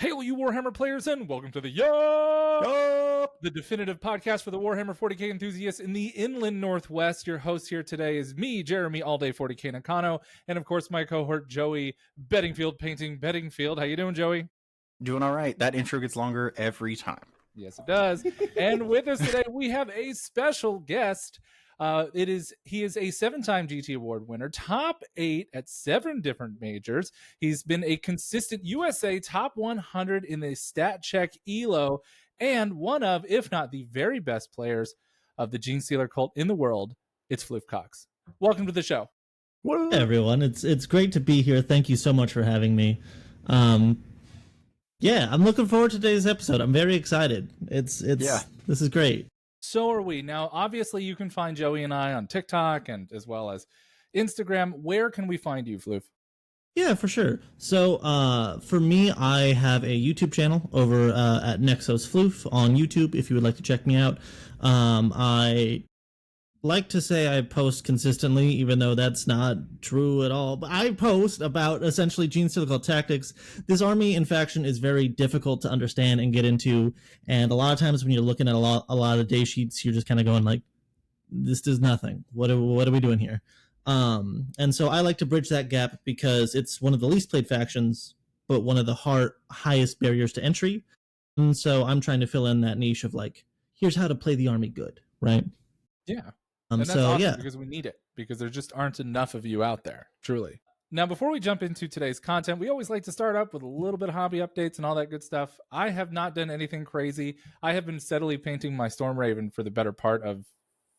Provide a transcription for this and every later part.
Hail you Warhammer players and welcome to the the definitive podcast for the Warhammer 40k enthusiasts in the inland northwest. Your host here today is me, Jeremy All Day 40k Nakano, and of course my cohort Joey Bettingfield painting Bettingfield. How you doing, Joey? Doing all right. That intro gets longer every time. Yes, it does. And with us today we have a special guest. He is a 7-time GT award winner, top 8 at 7 different majors. He's been a consistent USA top 100 in the stat check elo, and one of, if not the very best players of the Gene Stealer cult in the world. It's Floof Cox. Welcome to the show. Hey everyone, it's great to be here. Thank you so much for having me. Yeah, I'm looking forward to today's episode. I'm very excited. This is great. So are we. Now, obviously, you can find Joey and I on TikTok and as well as Instagram. Where can we find you, Floof? Yeah, for sure. So for me, I have a YouTube channel over at Nexos Floof on YouTube if you would like to check me out. I like to say I post consistently, even though that's not true at all. But I post about essentially Gene Stealer tactics. This army and faction is very difficult to understand and get into, and a lot of times when you're looking at a lot of day sheets, you're just kind of going like, "This does nothing. What are we doing here?" And so I like to bridge that gap because it's one of the least played factions, but one of the highest barriers to entry. And so I'm trying to fill in that niche of like, here's how to play the army good, right? Yeah. And that's awesome because we need it, because there just aren't enough of you out there, truly. Now, before we jump into today's content, we always like to start up with a little bit of hobby updates and all that good stuff. I have not done anything crazy. I have been steadily painting my Storm Raven for the better part of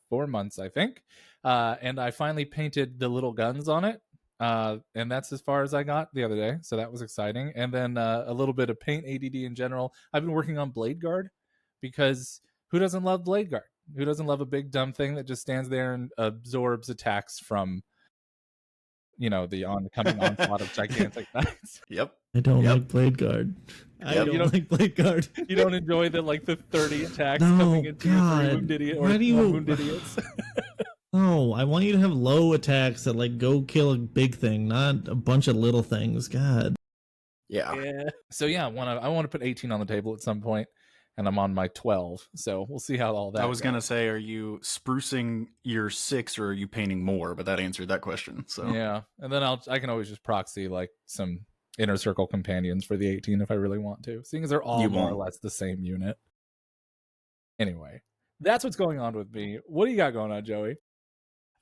4 months, I think. And I finally painted the little guns on it. And that's as far as I got the other day. So that was exciting. And then a little bit of paint ADD in general. I've been working on Blade Guard because who doesn't love Blade Guard? Who doesn't love a big dumb thing that just stands there and absorbs attacks from, the oncoming onslaught of gigantic knights? Yep. I don't like Blade Guard. I don't like Blade Guard. You don't enjoy the 30 attacks coming into your 3 wound idiot or wound idiots? No, I want you to have low attacks that go kill a big thing, not a bunch of little things. God. Yeah. So I want to put 18 on the table at some point. And I'm on my 12, so we'll see how all that I was going to say, are you sprucing your 6 or are you painting more? But that answered that question. So yeah, and then I can always just proxy some inner circle companions for the 18 if I really want to, seeing as they're all more or less the same unit. Anyway, that's what's going on with me. What do you got going on, Joey?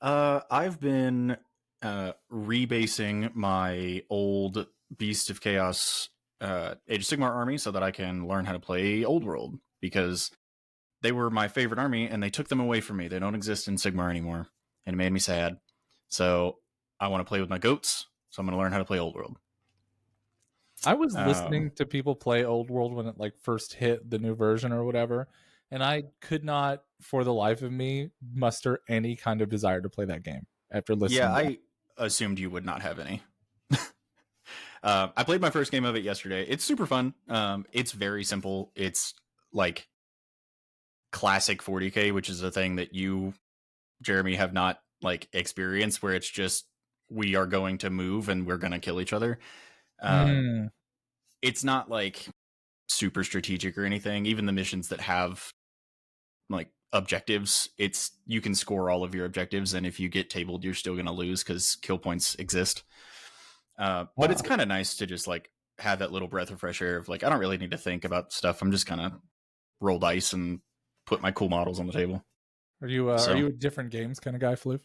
I've been rebasing my old Beast of Chaos Age of Sigmar army so that I can learn how to play Old World, because they were my favorite army and they took them away from me. They don't exist in Sigmar anymore, and it made me sad. So I want to play with my goats, so I'm going to learn how to play Old World. I was listening to people play Old World when it first hit the new version or whatever, and I could not for the life of me muster any kind of desire to play that game after listening. Yeah, I assumed you would not have any. I played my first game of it yesterday. It's super fun. It's very simple. It's like classic 40k, which is a thing that you, Jeremy, have not experienced, where it's just we are going to move and we're going to kill each other. It's not super strategic or anything. Even the missions that have objectives, you can score all of your objectives, and if you get tabled, you're still going to lose because kill points exist. But it's kind of nice to just have that little breath of fresh air of I don't really need to think about stuff. I'm just kind of roll dice and put my cool models on the table. Are you a different games kind of guy, Floof?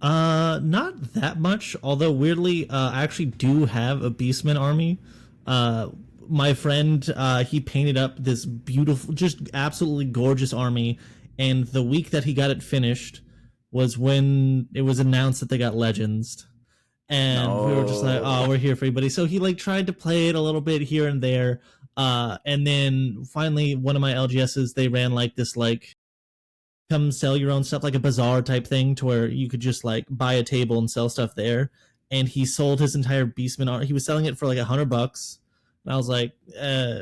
Not that much. Although weirdly, I actually do have a Beastman army. My friend, he painted up this beautiful, just absolutely gorgeous army, and the week that he got it finished was when it was announced that they got Legends. And we were just like, oh, we're here for everybody. So he tried to play it a little bit here and there. And then finally one of my LGSs, they ran this come sell your own stuff, like a bazaar type thing, to where you could just buy a table and sell stuff there. And he sold his entire Beastman. He was selling it for $100. And I was like,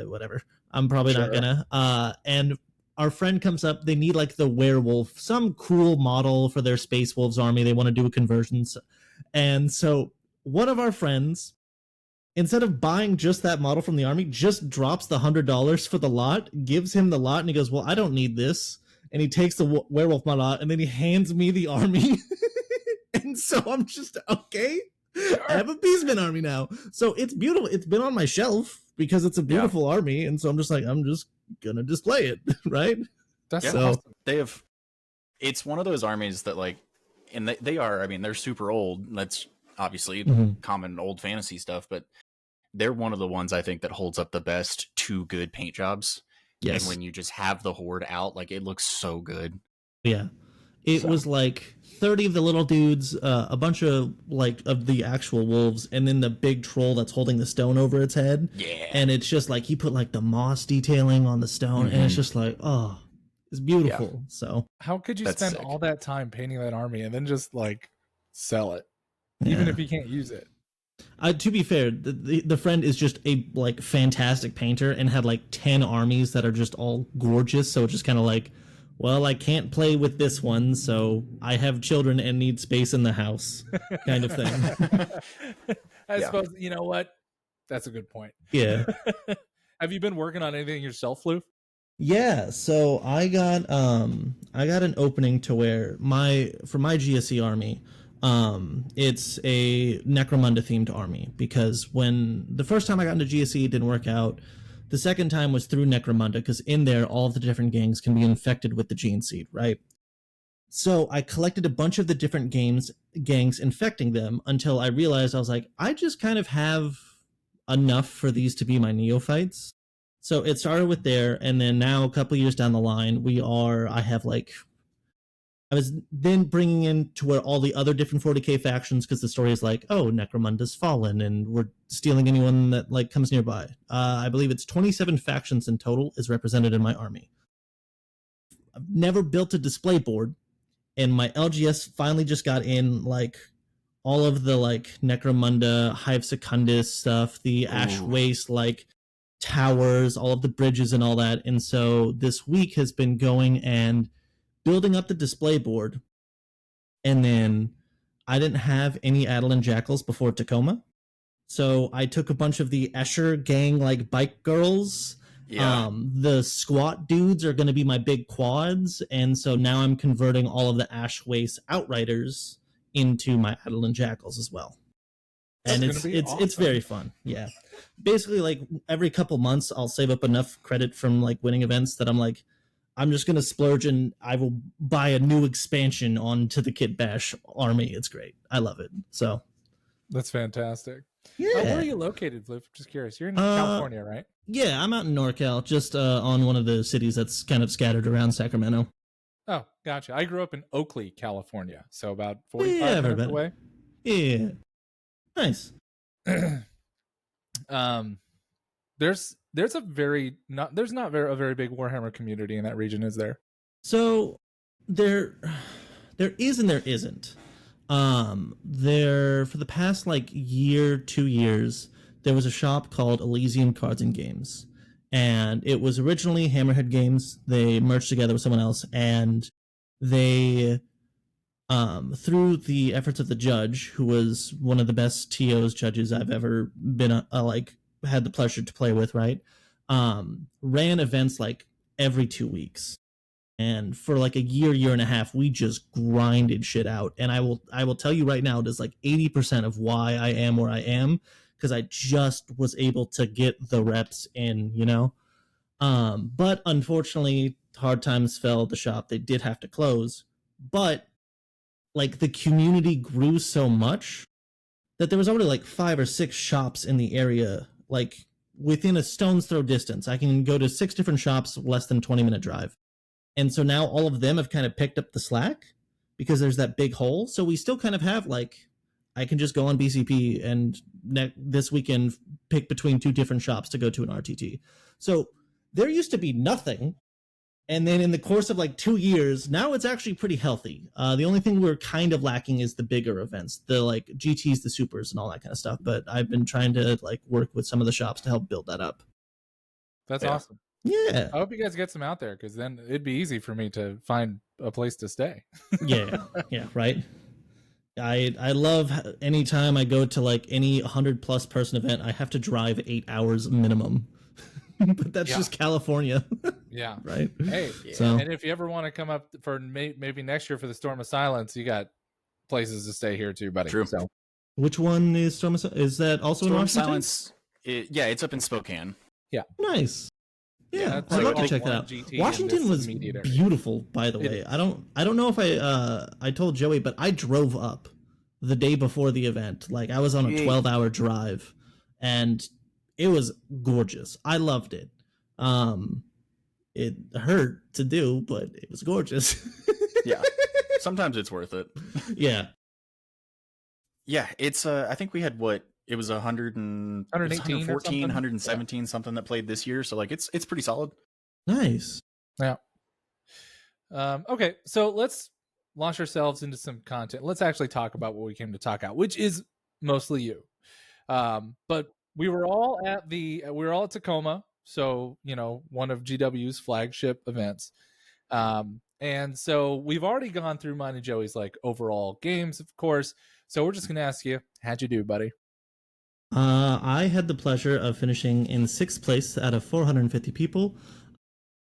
whatever. I'm probably not gonna. And our friend comes up. They need the werewolf, some cool model for their Space Wolves army. They want to do a conversion. And so one of our friends instead of buying just that model from the army, just drops the $100 for the lot, gives him the lot, and he goes, well, I don't need this. And he takes the werewolf model out, and then he hands me the army. And so I'm just, okay, sure. I have a Beastman army now. So it's beautiful. It's been on my shelf because it's a beautiful army. And so I'm just like, I'm just going to display it, right? That's awesome. They have, it's one of those armies that like, and they are, I mean, they're super old. That's obviously common old fantasy stuff, but they're one of the ones I think that holds up the best to good paint jobs. Yes. And when you just have the horde out, like it looks so good. Yeah. It was like 30 of the little dudes, a bunch of like of the actual wolves, and then the big troll that's holding the stone over its head. Yeah. And it's just like he put like the moss detailing on the stone, and it's just like, oh, it's beautiful. Yeah. So how could you spend all that time painting that army and then just like sell it, even if you can't use it? To be fair, the friend is just a like fantastic painter and had like 10 armies that are just all gorgeous. So it's just kind of like, well, I can't play with this one, so I have children and need space in the house, kind of thing. I suppose, you know what? That's a good point. Yeah. Have you been working on anything yourself, Floof? Yeah, so I got an opening to where for my GSE army, it's a Necromunda themed army, because when the first time I got into GSE, it didn't work out. The second time was through Necromunda, because in there, all of the different gangs can be infected with the gene seed, right? So I collected a bunch of the different gangs infecting them until I realized I was like, I just kind of have enough for these to be my neophytes. So it started with there, and then now a couple years down the line, I was then bringing in to where all the other different 40k factions, because the story is like, oh, Necromunda's fallen, and we're stealing anyone that like comes nearby. I believe it's 27 factions in total is represented in my army. I've never built a display board, and my LGS finally just got in like all of the like Necromunda, Hive Secundus stuff, the Ash Waste like towers, all of the bridges and all that. And so this week has been going and building up the display board, and then I didn't have any Adeline Jackals before Tacoma, so I took a bunch of the Escher gang like bike girls. The squat dudes are going to be my big quads, and so now I'm converting all of the Ash Waste Outriders into my Adeline Jackals as well. And it's very fun. Yeah, basically like every couple months I'll save up enough credit from like winning events that I'm like, I'm just going to splurge and I will buy a new expansion onto the Kit Bash army. It's great. I love it. So that's fantastic. Yeah. Where are you located, Floof? Just curious. You're in California, right? Yeah, I'm out in NorCal, just on one of the cities that's kind of scattered around Sacramento. Oh, gotcha. I grew up in Oakley, California, so about 45 minutes away. Yeah. Nice. There's a very not a very big Warhammer community in that region, is there? So there is and there isn't. There for the past like year, 2 years, there was a shop called Elysium Cards and Games, and it was originally Hammerhead Games. They merged together with someone else, and they through the efforts of the judge, who was one of the best TOs judges I've ever been had the pleasure to play with, right? Ran events like every 2 weeks. And for like a year and a half, we just grinded shit out. And I will tell you right now, it is like 80% of why I am where I am, because I just was able to get the reps in, you know? But unfortunately, hard times fell the shop. They did have to close. But like the community grew so much that there was already like 5 or 6 shops in the area, like within a stone's throw distance. I can go to 6 different shops, less than 20-minute drive. And so now all of them have kind of picked up the slack because there's that big hole. So we still kind of have like, I can just go on BCP and this weekend pick between 2 different shops to go to an RTT. So there used to be nothing. And then in the course of like 2 years, now it's actually pretty healthy. The only thing we're kind of lacking is the bigger events, the like GTs, the supers and all that kind of stuff. But I've been trying to like work with some of the shops to help build that up. That's awesome. Yeah. I hope you guys get some out there, because then it'd be easy for me to find a place to stay. Yeah, right. I love anytime I go to like any 100+ person event, I have to drive 8 hours minimum. But that's just California. Yeah. Right. Hey, so and if you ever want to come up for maybe next year for the Storm of Silence, you got places to stay here too, buddy. True. So which one is Storm of Silence? Is that also Storm in of Washington? Silence? It's up in Spokane. Yeah. Nice. Yeah, that's I'd love like to check that out. GT Washington was beautiful, by the way. I don't know if I told Joey, but I drove up the day before the event. Like I was on a 12-hour drive, and it was gorgeous. I loved it. It hurt to do, but it was gorgeous. Yeah, sometimes it's worth it. Yeah. Yeah, it's I think we had it was 114, 117 something that played this year, so like it's pretty solid. Nice. Yeah. Okay, so let's launch ourselves into some content. Let's actually talk about what we came to talk about, which is mostly you. But we were all at Tacoma, so one of GW's flagship events. And so we've already gone through mine and Joey's like overall games, of course. So we're just gonna ask you, how'd you do, buddy? I had the pleasure of finishing in 6th place out of 450 people.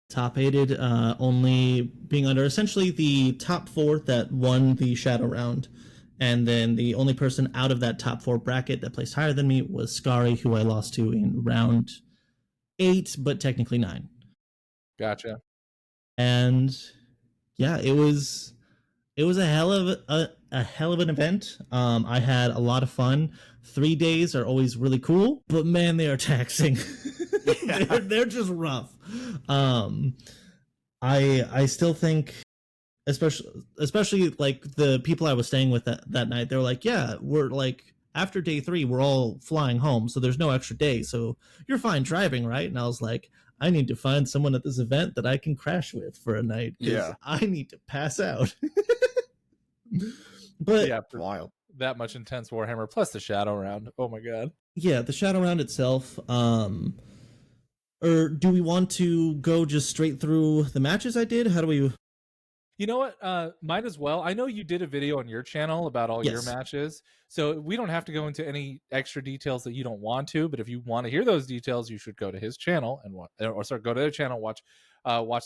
Top 8, only being under essentially the top 4 that won the shadow round. And then the only person out of that top 4 bracket that placed higher than me was Scary, who I lost to in round 8, but technically 9. Gotcha. And yeah, it was a hell of an event. I had a lot of fun. 3 days are always really cool, but man, they are taxing. they're just rough. I still think, especially like the people I was staying with that night, they were like, yeah, we're like, after day 3, we're all flying home, so there's no extra day, so you're fine driving, right? And I was like, I need to find someone at this event that I can crash with for a night, because I need to pass out. But yeah, wild. That much intense Warhammer plus the shadow round. Oh my god. Yeah, the shadow round itself. Or do we want to go just straight through the matches I did? How do we? You know what? Might as well. I know you did a video on your channel about all your matches, so we don't have to go into any extra details that you don't want to. But if you want to hear those details, you should go to his channel and go to their channel, watch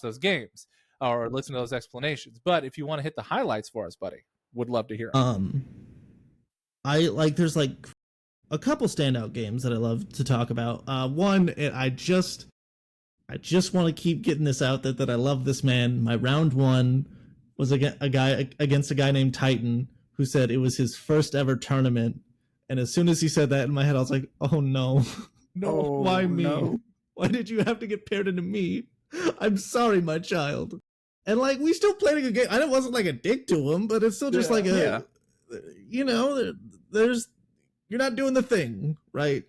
those games or listen to those explanations. But if you want to hit the highlights for us, buddy, would love to hear. There's like a couple standout games that I love to talk about. One, I just want to keep getting this out that I love this man. My round 1 was against a guy named Titan, who said it was his first ever tournament. And as soon as he said that, in my head, I was like, oh no, why me? No. Why did you have to get paired into me? I'm sorry, my child. And like, we still played a good game. I wasn't like a dick to him, but it's still just there's, you're not doing the thing, right?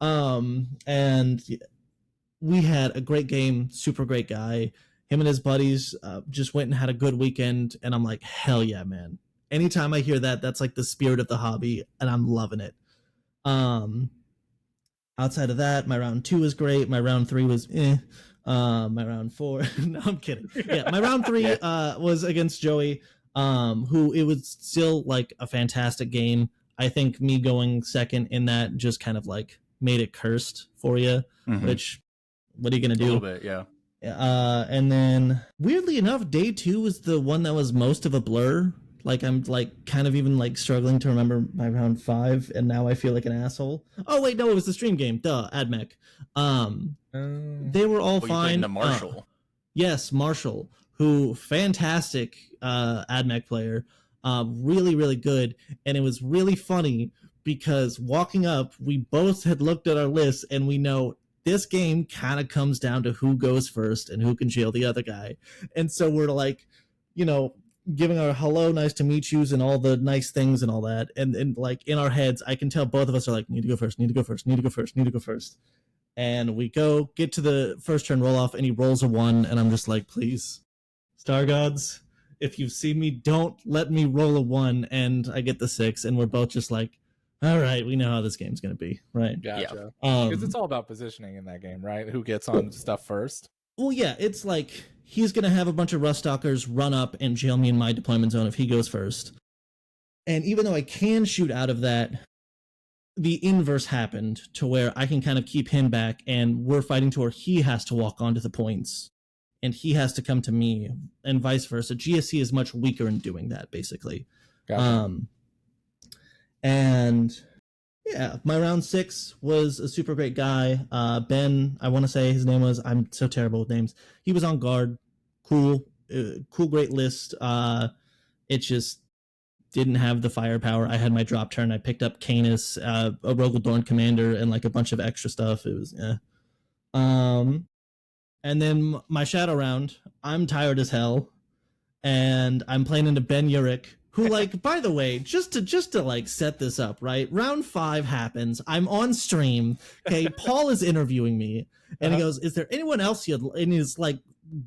And we had a great game, super great guy. Him and his buddies just went and had a good weekend, and I'm like, hell yeah, man. Anytime I hear that, that's like the spirit of the hobby, and I'm loving it. Outside of that, my round 2 was great. My round 3 was my round 4, no, I'm kidding. Yeah, my round 3 was against Joey, who it was still like a fantastic game. I think me going second in that just kind of like made it cursed for you, which, what are you going to do? A little bit, yeah. And then weirdly enough, day 2 was the one that was most of a blur. Like I'm like kind of even like struggling to remember my round 5, and now I feel like an asshole. Oh wait, no, it was the stream game. Duh, AdMech. They were all fine. You Marshall. Yes, Marshall, who fantastic AdMech player. Really, really good. And it was really funny because walking up, we both had looked at our lists and we know this game kind of comes down to who goes first and who can jail the other guy. And so we're like, giving our hello, nice to meet yous and all the nice things and all that. And like in our heads, I can tell both of us are like, need to go first, need to go first, need to go first, need to go first. And we get to the first turn roll off and he rolls a 1. And I'm just like, please, Star Gods, if you've seen me, don't let me roll a 1. And I get the 6. And we're both just like, all right, we know how this game's going to be, right? Gotcha. Because it's all about positioning in that game, right? Who gets on stuff first? Well, yeah, it's like he's going to have a bunch of Rust Stalkers run up and jail me in my deployment zone if he goes first. And even though I can shoot out of that, the inverse happened to where I can kind of keep him back, and we're fighting to where he has to walk onto the points and he has to come to me, and vice versa. GSC is much weaker in doing that, basically. Gotcha. And yeah, my round 6 was a super great guy. Ben, I want to say his name was, I'm so terrible with names. He was on guard. Cool, great list. It just didn't have the firepower. I had my drop turn. I picked up Canis, a Rogaldorn commander, and like a bunch of extra stuff. It was, and then my shadow round, I'm tired as hell, and I'm playing into Ben Urich, who, like, by the way, just to like set this up, right? Round 5 happens. I'm on stream. Okay, Paul is interviewing me, and he goes, "Is there anyone else you'd?" And he's like,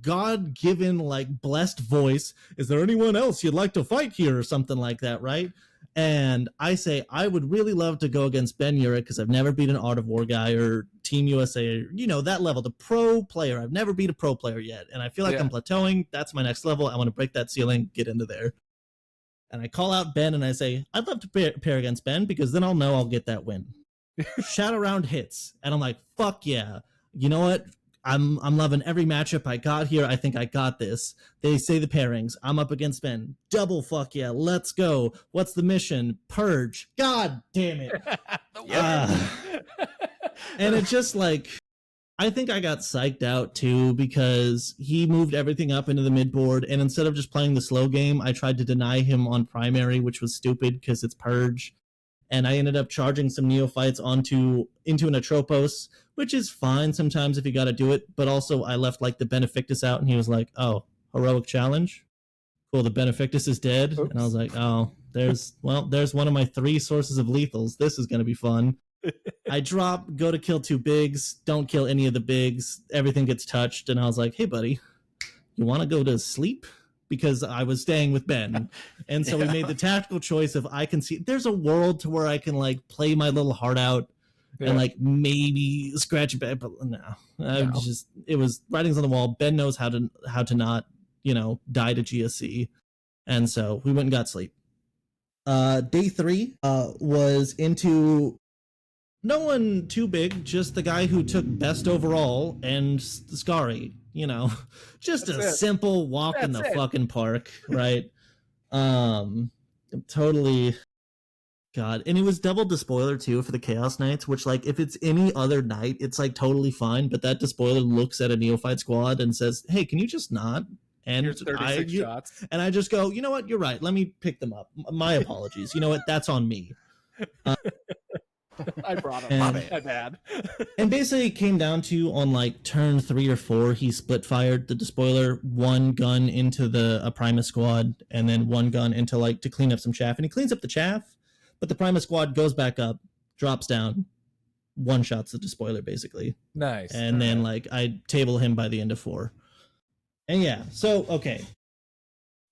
God-given, like, blessed voice, "Is there anyone else you'd like to fight here?" or something like that, right? And I say, I would really love to go against Ben Urich because I've never beat an Art of War guy or Team USA, or, you know, that level, the pro player. I've never beat a pro player yet, and I feel like I'm plateauing. That's my next level. I want to break that ceiling, get into there. And I call out Ben and I say, I'd love to pair against Ben because then I'll know I'll get that win. Shadow round hits, and I'm like, fuck yeah. You know what? I'm loving every matchup I got here. I think I got this. They say the pairings. I'm up against Ben. Double fuck yeah. Let's go. What's the mission? Purge. God damn it. And it just, like, I think I got psyched out too because he moved everything up into the mid board, and instead of just playing the slow game, I tried to deny him on primary, which was stupid because it's Purge. And I ended up charging some neophytes into an Atropos, which is fine sometimes if you got to do it. But also I left like the Benefactus out, and he was like, "Oh, heroic challenge. Cool, the Benefactus is dead." Oops. And I was like, "Oh, there's one of my 3 sources of lethals. This is going to be fun." I drop, go to kill 2 bigs, don't kill any of the bigs. Everything gets touched. And I was like, "Hey, buddy, you want to go to sleep?" Because I was staying with Ben. And so we made the tactical choice of, I can see there's a world to where I can like play my little heart out and like maybe scratch it back, but no. It was writings on the wall. Ben knows how to not, you know, die to GSC. And so we went and got sleep. Day 3 was into no one too big, just the guy who took best overall and Scary, you know, just a simple walk in the fucking park, right? Totally. God. And it was double despoiler too for the Chaos Knights, which, like, if it's any other night, it's like totally fine. But that despoiler looks at a neophyte squad and says, "Hey, can you just not?" And here's 36 shots. And I just go, "You know what? You're right. Let me pick them up. My apologies. You know what? That's on me." I brought him. My bad. And basically it came down to, on like turn 3 or 4, he split fired the despoiler, 1 gun into a Primus squad, and then 1 gun into like to clean up some chaff. And he cleans up the chaff, but the Primus squad goes back up, drops down, 1-shots the despoiler basically. Nice. And then like I table him by the end of 4. And yeah, so okay.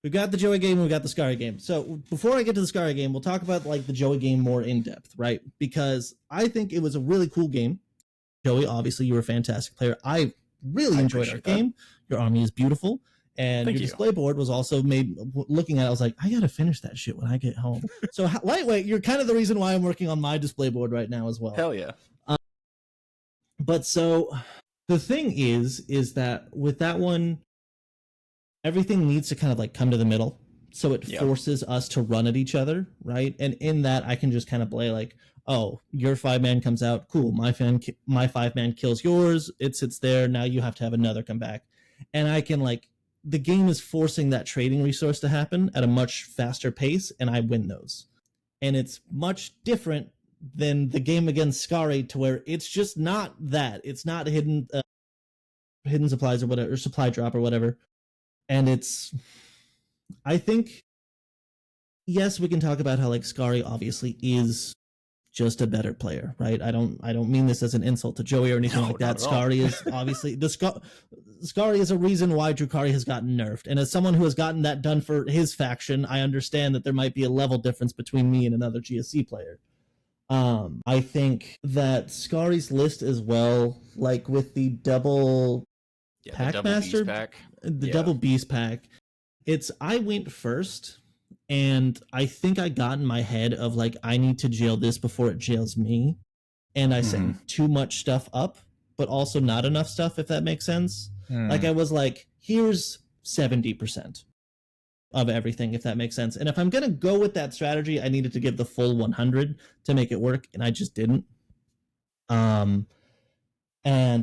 We've got the Joey game and we've got the Scary game. So before I get to the Scary game, we'll talk about like the Joey game more in depth, right? Because I think it was a really cool game. Joey, obviously you were a fantastic player. I really enjoyed our game. Your army is beautiful. And your display board was also made, looking at it, I was like, I got to finish that shit when I get home. So lightweight, you're kind of the reason why I'm working on my display board right now as well. Hell yeah. But so the thing is that with that one, everything needs to kind of like come to the middle. So it forces us to run at each other, right? And in that, I can just kind of play like, oh, your 5-man comes out. Cool. My 5-man kills yours. It sits there. Now you have to have another come back. And I can like, the game is forcing that trading resource to happen at a much faster pace, and I win those. And it's much different than the game against Scary, to where it's just not that. It's not hidden supplies or whatever, or supply drop or whatever. And it's, I think, yes, we can talk about how like Scary obviously is just a better player, right? I don't mean this as an insult to Joey or anything like that. Scary is obviously Scary is a reason why Drukhari has gotten nerfed. And as someone who has gotten that done for his faction, I understand that there might be a level difference between me and another GSC player. I think that Scary's list as well, like with the double Packmaster, pack. The double beast pack, it's, I went first and I think I got in my head of like, I need to jail this before it jails me, and I set too much stuff up, but also not enough stuff, if that makes sense. Like, I was like, here's 70% of everything, if that makes sense. And if I'm gonna go with that strategy, I needed to give the full 100 to make it work, and I just didn't. And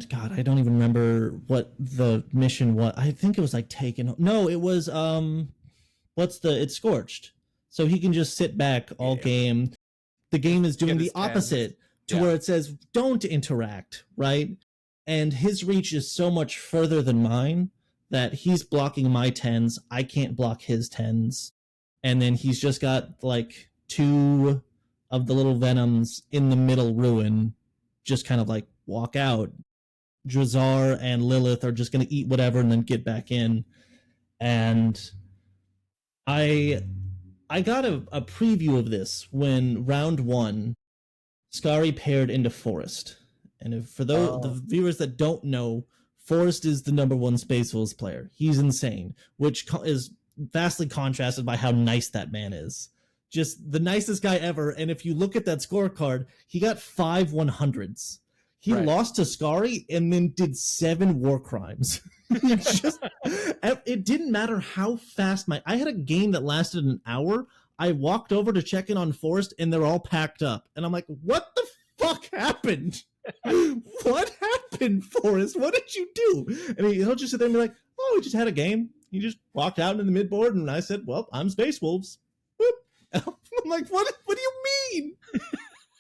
God, I don't even remember what the mission was. I think it was like taken. No, it was it's Scorched. So he can just sit back all game. The game is doing the opposite to where it says don't interact, right? And his reach is so much further than mine that he's blocking my 10s. I can't block his 10s. And then he's just got like 2 of the little Venoms in the middle ruin, just kind of like walk out. Drazar and Lilith are just going to eat whatever and then get back in. And I got a preview of this when round 1, Skari paired into Forest. And if, for those the viewers that don't know, Forest is the #1 Space Wolves player. He's insane, which is vastly contrasted by how nice that man is. Just the nicest guy ever. And if you look at that scorecard, he got 5 100s. He lost to Skari and then did 7 war crimes. It didn't matter how fast I had a game that lasted an hour. I walked over to check in on Forest and they're all packed up. And I'm like, what the fuck happened? What happened, Forest? What did you do? And he'll just sit there and be like, oh, we just had a game. He just walked out into the midboard and I said, well, I'm Space Wolves. I'm like, what do you mean?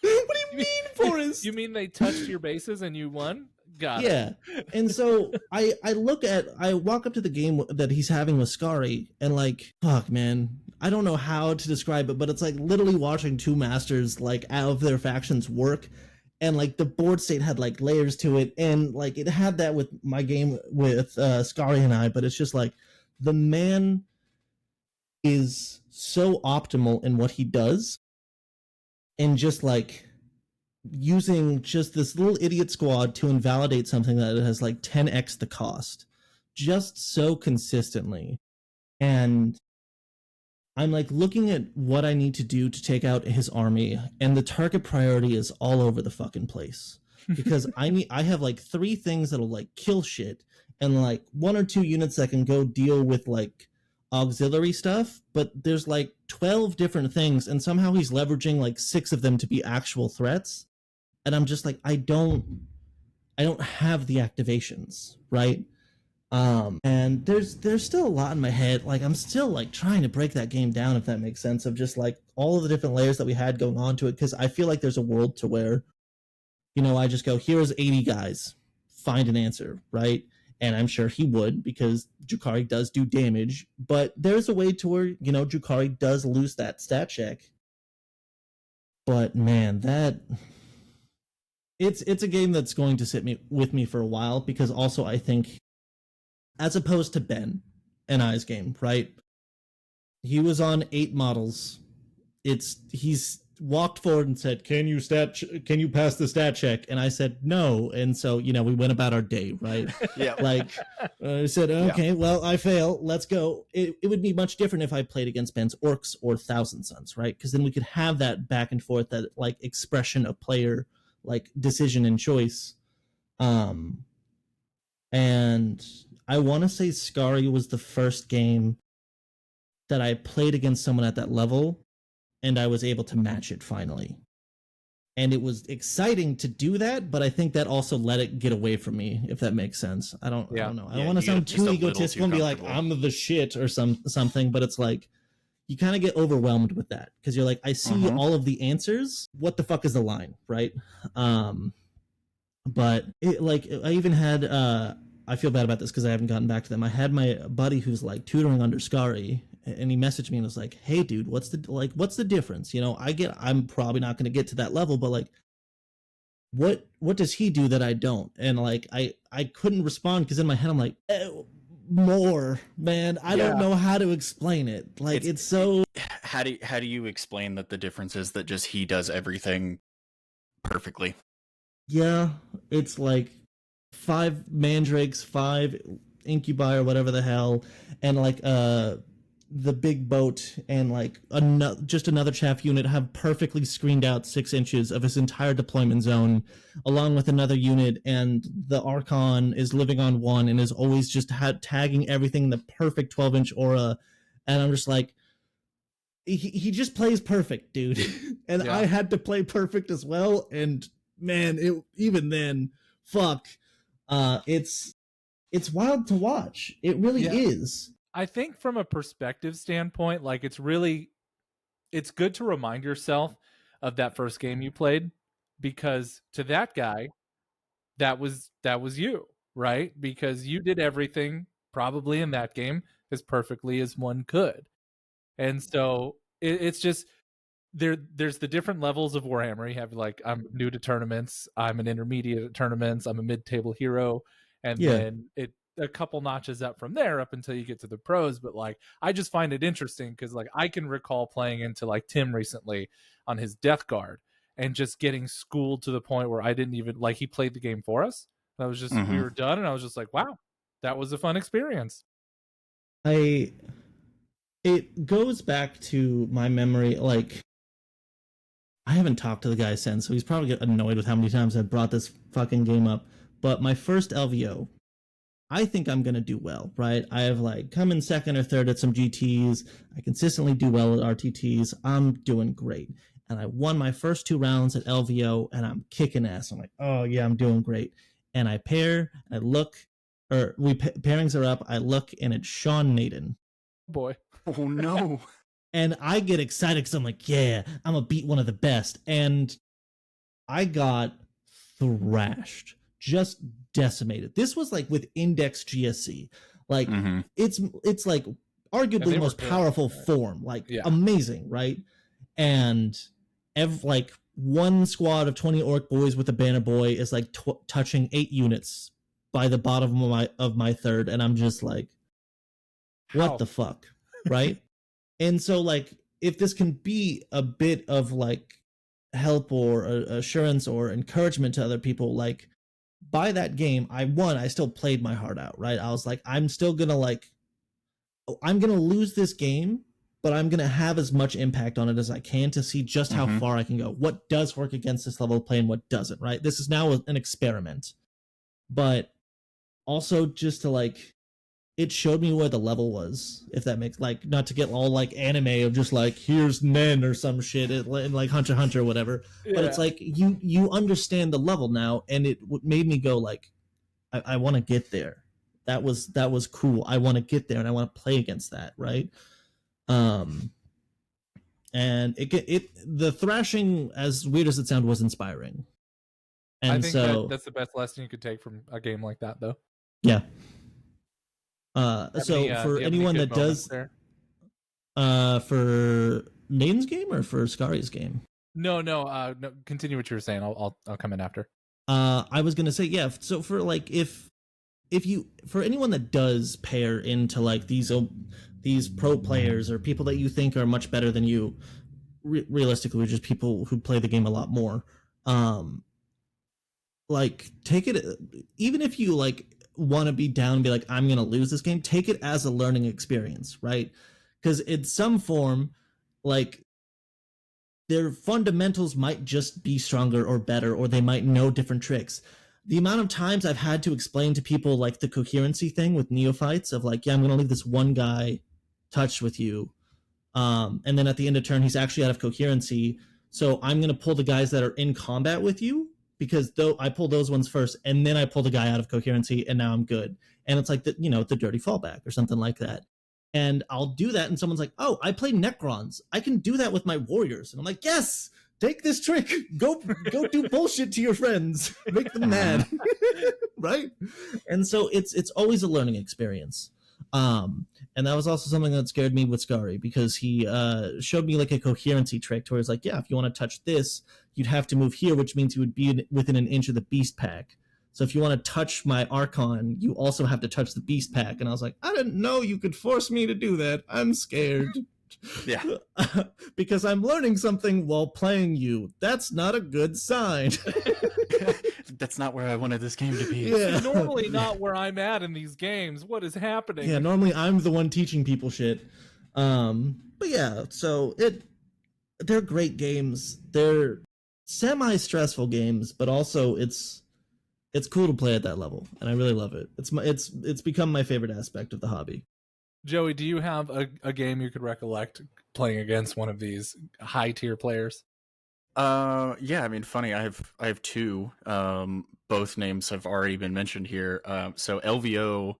What do you mean, Forrest? You mean they touched your bases and you won? Got it. Yeah. And so I walk up to the game that he's having with Skari and like, fuck, man, I don't know how to describe it, but it's like literally watching 2 masters like out of their factions work. And like the board state had like layers to it, and like it had that with my game with Skari and I, but it's just like the man is so optimal in what he does, and just like using just this little idiot squad to invalidate something that has like 10x the cost just so consistently. And I'm like looking at what I need to do to take out his army, and the target priority is all over the fucking place because I have like 3 things that'll like kill shit and like 1 or 2 units that can go deal with like auxiliary stuff, but there's like 12 different things, and somehow he's leveraging like 6 of them to be actual threats. And I'm just like, I don't have the activations, right? And there's still a lot in my head. Like I'm still like trying to break that game down, if that makes sense, of just like all of the different layers that we had going on to it. Cause I feel like there's a world to where, you know, I just go, here's 80 guys, find an answer, right? And I'm sure he would, because Drukhari does do damage, but there's a way to where, you know, Drukhari does lose that stat check. But man, it's a game that's going to sit with me for a while, because also I think, as opposed to Ben and I's game, right? He was on 8 models. He's walked forward and said, can you pass the stat check? And I said, no. And so, you know, we went about our day, right? Yeah. Like, I said, okay, well, I fail. Let's go. It would be much different if I played against Ben's Orcs or Thousand Sons, right? Because then we could have that back and forth, that like expression of player, like decision and choice. And I want to say Skari was the first game that I played against someone at that level, and I was able to match it finally. And it was exciting to do that, but I think that also let it get away from me, if that makes sense. I don't know. I don't want to sound too egotistical and be like, I'm the shit or something, but it's like, you kind of get overwhelmed with that, because you're like, I see all of the answers. What the fuck is the line, right? But it, like, I even had... I feel bad about this because I haven't gotten back to them. I had my buddy who's like tutoring under Skari, and he messaged me and was like, hey dude, what's the difference? You know, I'm probably not going to get to that level, but like, what does he do that I don't? And like, I couldn't respond because in my head I'm like, more, man. I don't know how to explain it. Like, it's so... How do you explain that the difference is that just he does everything perfectly? Yeah, it's like 5 mandrakes, 5 incubi or whatever the hell, and like the big boat and like just another chaff unit have perfectly screened out 6 inches of his entire deployment zone, along with another unit, and the Archon is living on 1 and is always just tagging everything in the perfect 12-inch aura, and I'm just like, he just plays perfect, dude. And I had to play perfect as well, and man, even then, fuck, it's wild to watch. It really is. I think from a perspective standpoint, like it's good to remind yourself of that first game you played, because to that guy, that was you, right? Because you did everything probably in that game as perfectly as one could. And so it's just there's the different levels of Warhammer. You have like, I'm new to tournaments, I'm an intermediate at tournaments, I'm a mid-table hero, and then it a couple notches up from there up until you get to the pros. But like, I just find it interesting because like I can recall playing into like Tim recently on his Death Guard and just getting schooled to the point where I didn't even like, he played the game for us. I was just we were done and I was just like, wow, that was a fun experience. It goes back to my memory, like I haven't talked to the guy since, so he's probably annoyed with how many times I brought this fucking game up. But my first LVO, I think I'm going to do well, right? I have like come in second or third at some GTs. I consistently do well at RTTs. I'm doing great. And I won my first 2 rounds at LVO and I'm kicking ass. I'm like, oh yeah, I'm doing great. And I pair, I look, or pairings are up. I look and it's Sean Naden. Boy. Oh no. And I get excited because I'm like, yeah, I'm going to beat one of the best. And I got thrashed. Just decimated. This was like with Index GSC. Like it's like arguably the most powerful form. Like amazing, right? And like one squad of 20 orc boys with a banner boy is like touching 8 units by the bottom of my third, and I'm just like, what the fuck, right? And so like, if this can be a bit of like help or assurance or encouragement to other people, like, by that game, I won. I still played my heart out, right? I was like, I'm still gonna I'm gonna lose this game, but I'm gonna have as much impact on it as I can to see just how far I can go. What does work against this level of play and what doesn't, right? This is now an experiment, but also just to like, it showed me where the level was, if that makes, like, not to get all like anime of just like, here's Nen or some shit in like Hunter x Hunter or whatever, but it's like you understand the level now, and it made me go like, I want to get there. That was cool. I want to get there and I want to play against that, right? And the thrashing, as weird as it sounded, was inspiring. And I think that's the best lesson you could take from a game like that, though. Yeah. For anyone that does, for Naden's game or for Skari's game? No. Continue what you were saying. I'll come in after. I was gonna say, yeah. So for like, if you, for anyone that does pair into like these pro players or people that you think are much better than you, realistically, just people who play the game a lot more, like, take it, even if you like want to be down and be like, I'm gonna lose this game, take it as a learning experience, right? Because in some form, like, their fundamentals might just be stronger or better, or they might know different tricks. The amount of times I've had to explain to people like the coherency thing with neophytes of like, yeah, I'm gonna leave this one guy touched with you, and then at the end of turn he's actually out of coherency, so I'm gonna pull the guys that are in combat with you, because though I pull those ones first, and then I pull the guy out of coherency, and now I'm good. And it's like the dirty fallback or something like that. And I'll do that, and someone's like, "Oh, I play Necrons. I can do that with my warriors." And I'm like, "Yes, take this trick. Go do bullshit to your friends. Make them mad." Right? And so it's always a learning experience. And that was also something that scared me with Skari, because he showed me like a coherency trick where it's like, yeah, if you want to touch this, you'd have to move here, which means you would be within an inch of the beast pack. So if you want to touch my Archon, you also have to touch the beast pack. And I was like, I didn't know you could force me to do that. I'm scared. Yeah. Because I'm learning something while playing you. That's not a good sign. That's not where I wanted this game to be. Yeah. Normally not where I'm at in these games. What is happening? Yeah, normally I'm the one teaching people shit. But yeah, so they're great games. They're semi-stressful games, but also it's cool to play at that level, and I really love it. It's become my favorite aspect of the hobby. Joey, do you have a game you could recollect playing against one of these high tier players? Yeah, I mean, funny. I have two. Both names have already been mentioned here. So LVO,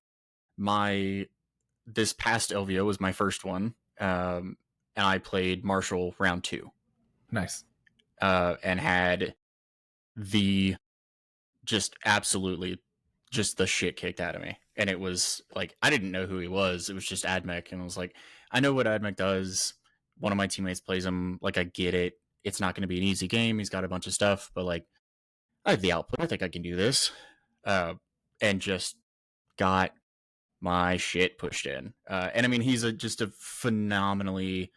this past LVO was my first one. And I played Marshall round 2. Nice. And had the just absolutely just the shit kicked out of me. And it was like, I didn't know who he was. It was just Admech. And I was like, I know what Admech does. One of my teammates plays him. Like, I get it. It's not going to be an easy game. He's got a bunch of stuff, but like, I have the output. I think I can do this. And just got my shit pushed in. And I mean, he's just a phenomenally,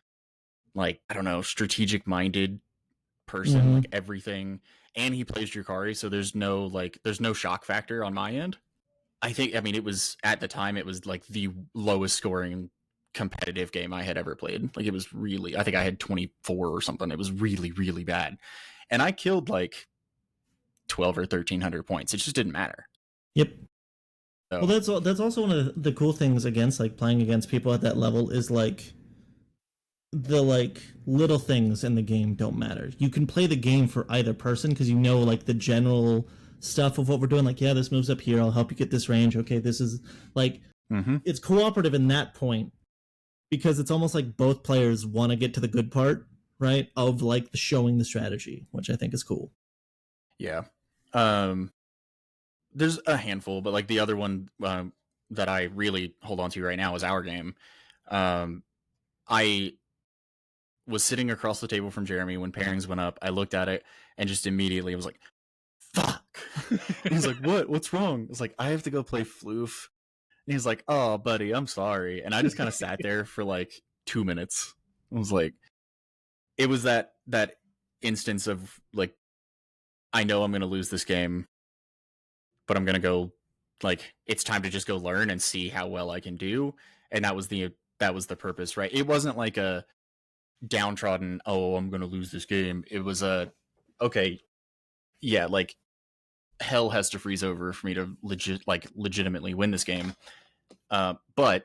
like, I don't know, strategic minded person, like everything. And he plays Drukari, so there's no shock factor on my end. I think, I mean, it was, at the time, it was like the lowest scoring competitive game I had ever played. Like, it was really, I think I had 24 or something. It was really, really bad. And I killed like 12 or 1300 points. It just didn't matter. Yep. So, Well, that's also one of the cool things against like playing against people at that level is like the like little things in the game don't matter. You can play the game for either person because you know like the general stuff of what we're doing. Like, yeah, this moves up here. I'll help you get this range. Okay, this is like it's cooperative in that point because it's almost like both players want to get to the good part, right? Of like the showing the strategy, which I think is cool. Yeah. There's a handful, but like the other one that I really hold on to right now is Our Game. I was sitting across the table from Jeremy when pairings went up. I looked at it and just immediately was like, fuck. And he's like, what? What's wrong? I was like, I have to go play Floof. And he's like, oh, buddy, I'm sorry. And I just kind of sat there for like 2 minutes. I was like, it was that instance of like, I know I'm going to lose this game, but I'm going to go, like, it's time to just go learn and see how well I can do. And that was the purpose, right? It wasn't like a downtrodden, oh, I'm going to lose this game. It was okay, yeah, like, hell has to freeze over for me to legitimately win this game. But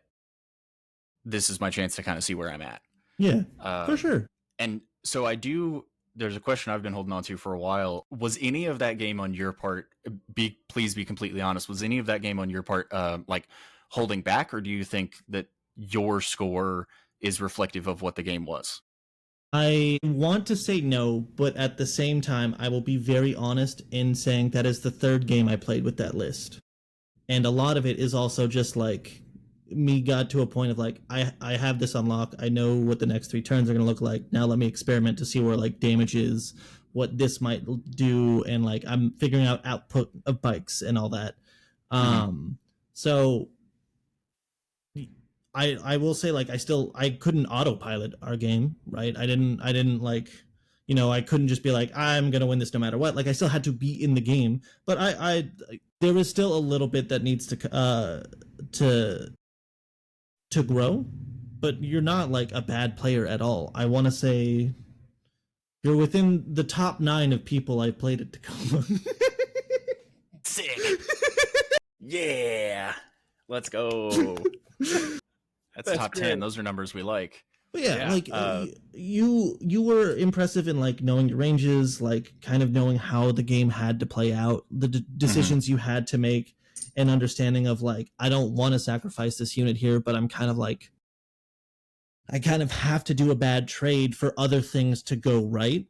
this is my chance to kind of see where I'm at. Yeah, for sure. And so there's a question I've been holding on to for a while. Was any of that game on your part, please be completely honest, was any of that game on your part like holding back, or do you think that your score is reflective of what the game was? I want to say no, but at the same time, I will be very honest in saying that is the third game I played with that list. And a lot of it is also just like me got to a point of like, I have this unlock. I know what the next 3 turns are going to look like. Now let me experiment to see where like damage is, what this might do. And like, I'm figuring out output of bikes and all that. So I will say like I couldn't autopilot our game, right? I didn't like, you know, I couldn't just be like, I'm gonna win this no matter what. Like I still had to be in the game, but I there is still a little bit that needs to grow. But you're not like a bad player at all. I want to say you're within the top 9 of people I played at Tacoma. Sick. Yeah, let's go. That's top great. 10. Those are numbers we like. But yeah, like you were impressive in like knowing your ranges, like kind of knowing how the game had to play out, the decisions you had to make, and understanding of like, I don't want to sacrifice this unit here, but I'm kind of like, I kind of have to do a bad trade for other things to go right.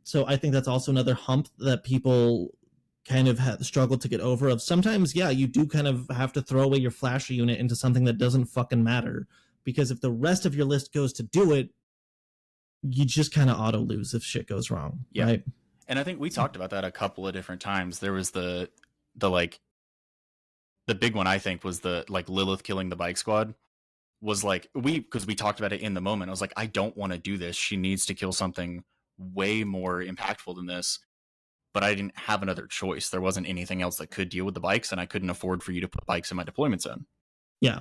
So I think that's also another hump that people kind of have struggled to get over. Of sometimes, yeah, you do kind of have to throw away your flasher unit into something that doesn't fucking matter, because if the rest of your list goes to do it, you just kind of auto lose if shit goes wrong. Yeah. Right? And I think we talked about that a couple of different times. There was the like, the big one I think was the like Lilith killing the bike squad. Was like, because we talked about it in the moment. I was like, I don't want to do this. She needs to kill something way more impactful than this. But I didn't have another choice. There wasn't anything else that could deal with the bikes, and I couldn't afford for you to put bikes in my deployments in. Yeah.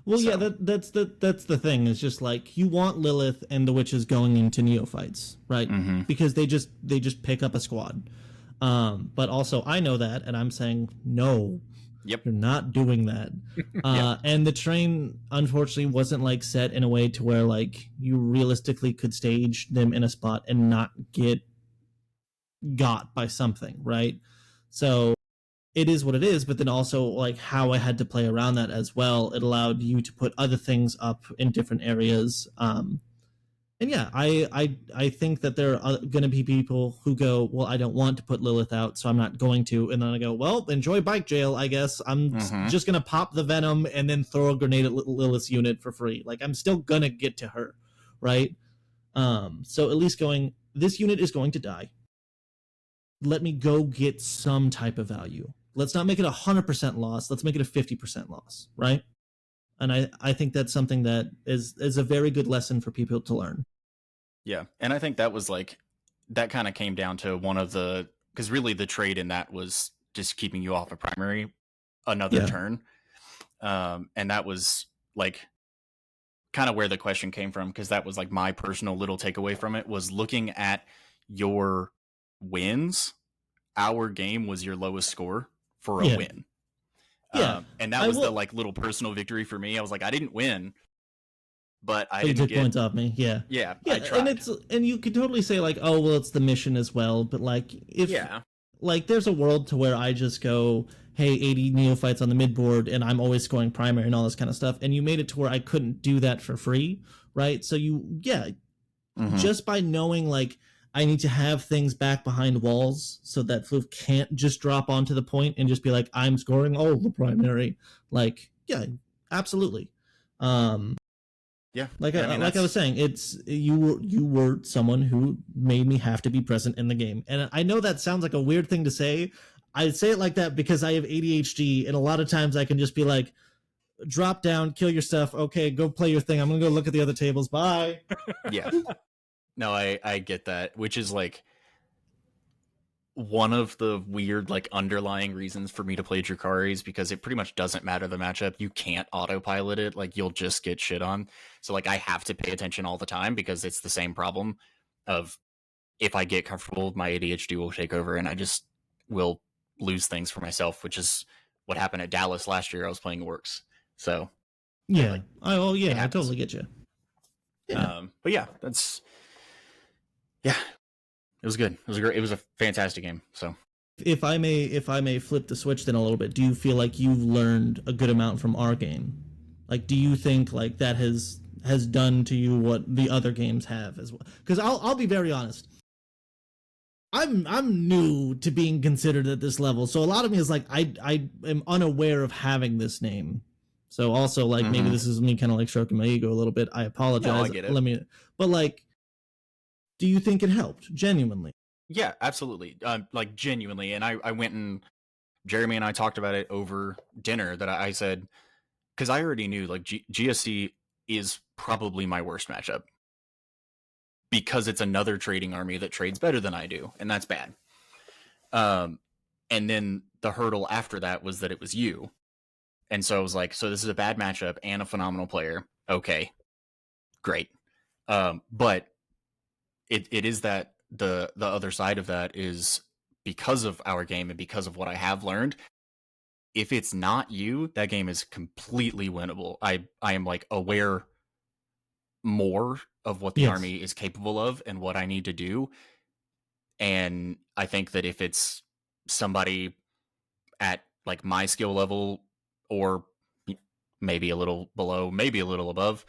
Well, so. Yeah, that's the thing. It's just like you want Lilith and the witches going into neophytes, right? Mm-hmm. Because they just pick up a squad. But also I know that, and I'm saying no. Yep. You're not doing that. And the train unfortunately wasn't like set in a way to where like you realistically could stage them in a spot and not get got by something, right? So it is what it is, but then also like how I had to play around that as well. It allowed you to put other things up in different areas. And yeah, I think that there are going to be people who go, well, I don't want to put Lilith out, so I'm not going to. And then I go, well, enjoy bike jail, I guess. I'm just going to pop the venom and then throw a grenade at Lilith's unit for free. Like, I'm still going to get to her, right? So at least going, this unit is going to die. Let me go get some type of value. Let's not make it 100% loss. Let's make it a 50% loss, right? And I think that's something that is a very good lesson for people to learn. Yeah, and I think that was like, that kind of came down to one of the, because really the trade in that was just keeping you off of primary another turn. And that was like kind of where the question came from, because that was like my personal little takeaway from it, was looking at your wins. Our game was your lowest score for a win. And that was the like little personal victory for me. I was like, I didn't win, but I didn't get points off me. Yeah, I tried. And you could totally say like, oh well, it's the mission as well. But like, if like there's a world to where I just go, hey, 80 neophytes on the midboard, and I'm always scoring primary and all this kind of stuff, and you made it to where I couldn't do that for free, right? So just by knowing like I need to have things back behind walls so that Floof can't just drop onto the point and just be like, I'm scoring all the primary. Like, yeah, absolutely. Like I was saying, it's you were someone who made me have to be present in the game. And I know that sounds like a weird thing to say. I say it like that because I have ADHD, and a lot of times I can just be like, drop down, kill your stuff. Okay, go play your thing. I'm going to go look at the other tables. Bye. Yeah. No, I get that, which is like one of the weird like underlying reasons for me to play Drukhari's, because it pretty much doesn't matter the matchup. You can't autopilot it. Like, you'll just get shit on. So like I have to pay attention all the time, because it's the same problem of, if I get comfortable, my ADHD will take over and I just will lose things for myself, which is what happened at Dallas last year. I was playing Works. So yeah. I totally get you. Yeah. But yeah, it was good. It was a fantastic game. So if I may flip the switch then a little bit, do you feel like you've learned a good amount from our game? Like, do you think like that has done to you what the other games have as well? Because I'll be very honest. I'm new to being considered at this level, so a lot of me is like I am unaware of having this name. So also like maybe this is me kind of like stroking my ego a little bit. I apologize. No, I get it. But like, do you think it helped genuinely? Yeah, absolutely. Like genuinely. And I went and Jeremy and I talked about it over dinner, that I said, because I already knew like GSC is probably my worst matchup, because it's another trading army that trades better than I do, and that's bad. And then the hurdle after that was that it was you. And so I was like, so this is a bad matchup and a phenomenal player. Okay, great. But it is that the other side of that is, because of our game and because of what I have learned, if it's not you, that game is completely winnable. I am like aware more of what the army is capable of and what I need to do. And I think that if it's somebody at like my skill level, or maybe a little below, maybe a little above,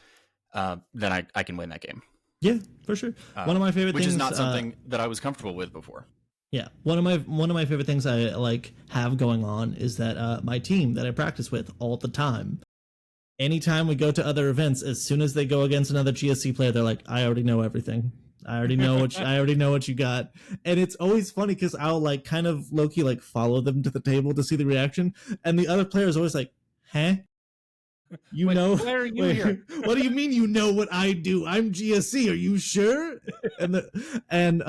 then I can win that game. Yeah, for sure. One of my favorite things, which is not something that I was comfortable with before. Yeah, one of my favorite things I like have going on is that my team that I practice with all the time, anytime we go to other events, as soon as they go against another GSC player, they're like, I already know everything. I already know what you got. And it's always funny because I'll like kind of low-key like follow them to the table to see the reaction, and the other player is always like, huh? You know, why are you here? What do you mean you know what I do? I'm GSC. Are you sure? And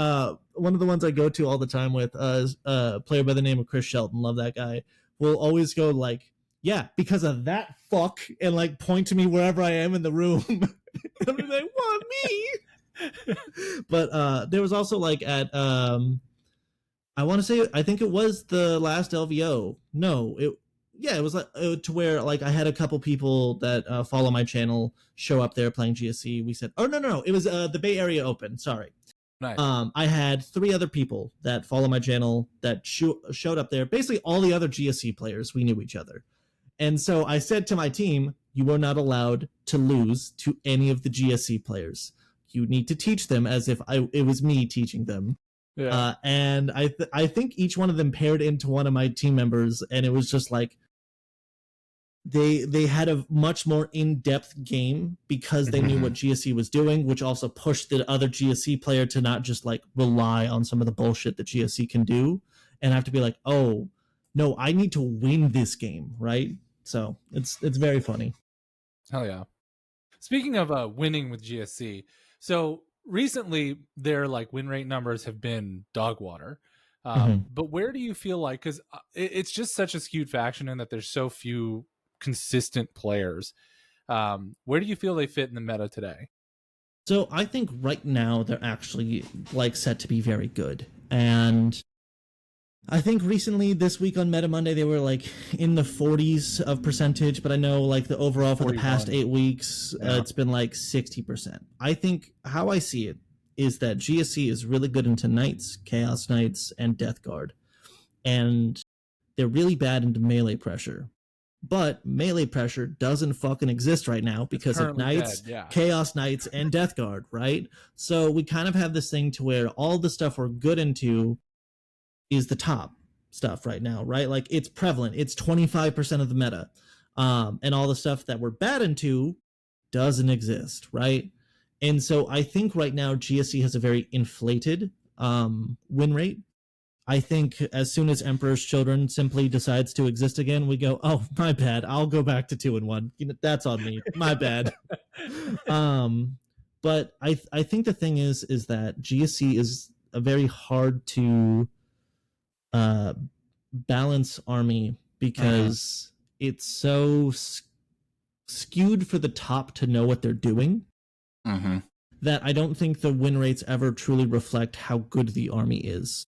one of the ones I go to all the time with is a player by the name of Chris Shelton. Love that guy. Will always go like, yeah, because of that fuck, and like point to me wherever I am in the room. And I'm like, what, me? But there was also like at I want to say, I think it was the last LVO. No, it was like to where like I had a couple people that follow my channel show up there playing GSC. We said, oh no, it was the Bay Area Open. Sorry. Nice. I had 3 other people that follow my channel that showed up there. Basically, all the other GSC players, we knew each other. And so I said to my team, you are not allowed to lose to any of the GSC players. You need to teach them as if it was me teaching them. Yeah. And I think each one of them paired into one of my team members, and it was just like they had a much more in-depth game because they knew what GSC was doing, which also pushed the other GSC player to not just like rely on some of the bullshit that GSC can do and have to be like, oh no, I need to win this game, right? So it's very funny. Hell yeah. Speaking of winning with GSC, so recently their like win rate numbers have been dog water. But where do you feel like, because it's just such a skewed faction and that there's so few consistent players, where do you feel they fit in the meta today? So I think right now they're actually like set to be very good, and I think recently this week on Meta Monday they were like in the 40s of percentage, but I know like the overall for 41. The past 8 weeks it's been like 60%. I think how I see it is that GSC is really good into Knights, Chaos Knights, and Death Guard, and they're really bad into melee pressure. But melee pressure doesn't fucking exist right now because of Knights, Chaos Knights, and Death Guard, right? So we kind of have this thing to where all the stuff we're good into is the top stuff right now, right? Like it's prevalent. It's 25% of the meta. And all the stuff that we're bad into doesn't exist, right? And so I think right now GSC has a very inflated win rate. I think as soon as Emperor's Children simply decides to exist again, we go, oh, my bad. I'll go back to 2-1. You know, that's on me. My bad. But I think the thing is that GSC is a very hard to balance army because it's so skewed for the top to know what they're doing that I don't think the win rates ever truly reflect how good the army is.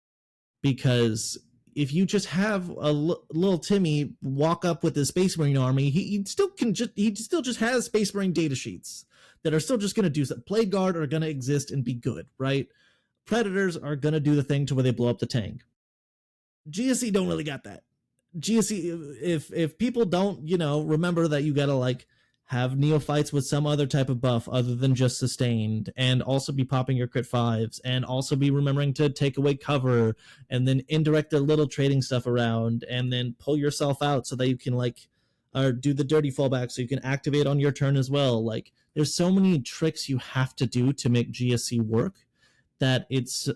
Because if you just have a little Timmy walk up with the Space Marine army, he still just has Space Marine data sheets that are still just going to do something. Blade Guard are going to exist and be good, right? Predators are going to do the thing to where they blow up the tank. GSC don't really got that. GSC, if people don't, remember that you got to like have neophytes with some other type of buff other than just sustained, and also be popping your crit 5s, and also be remembering to take away cover, and then indirect a little trading stuff around, and then pull yourself out so that you can or do the dirty fallback so you can activate on your turn as well. Like there's so many tricks you have to do to make GSC work that it's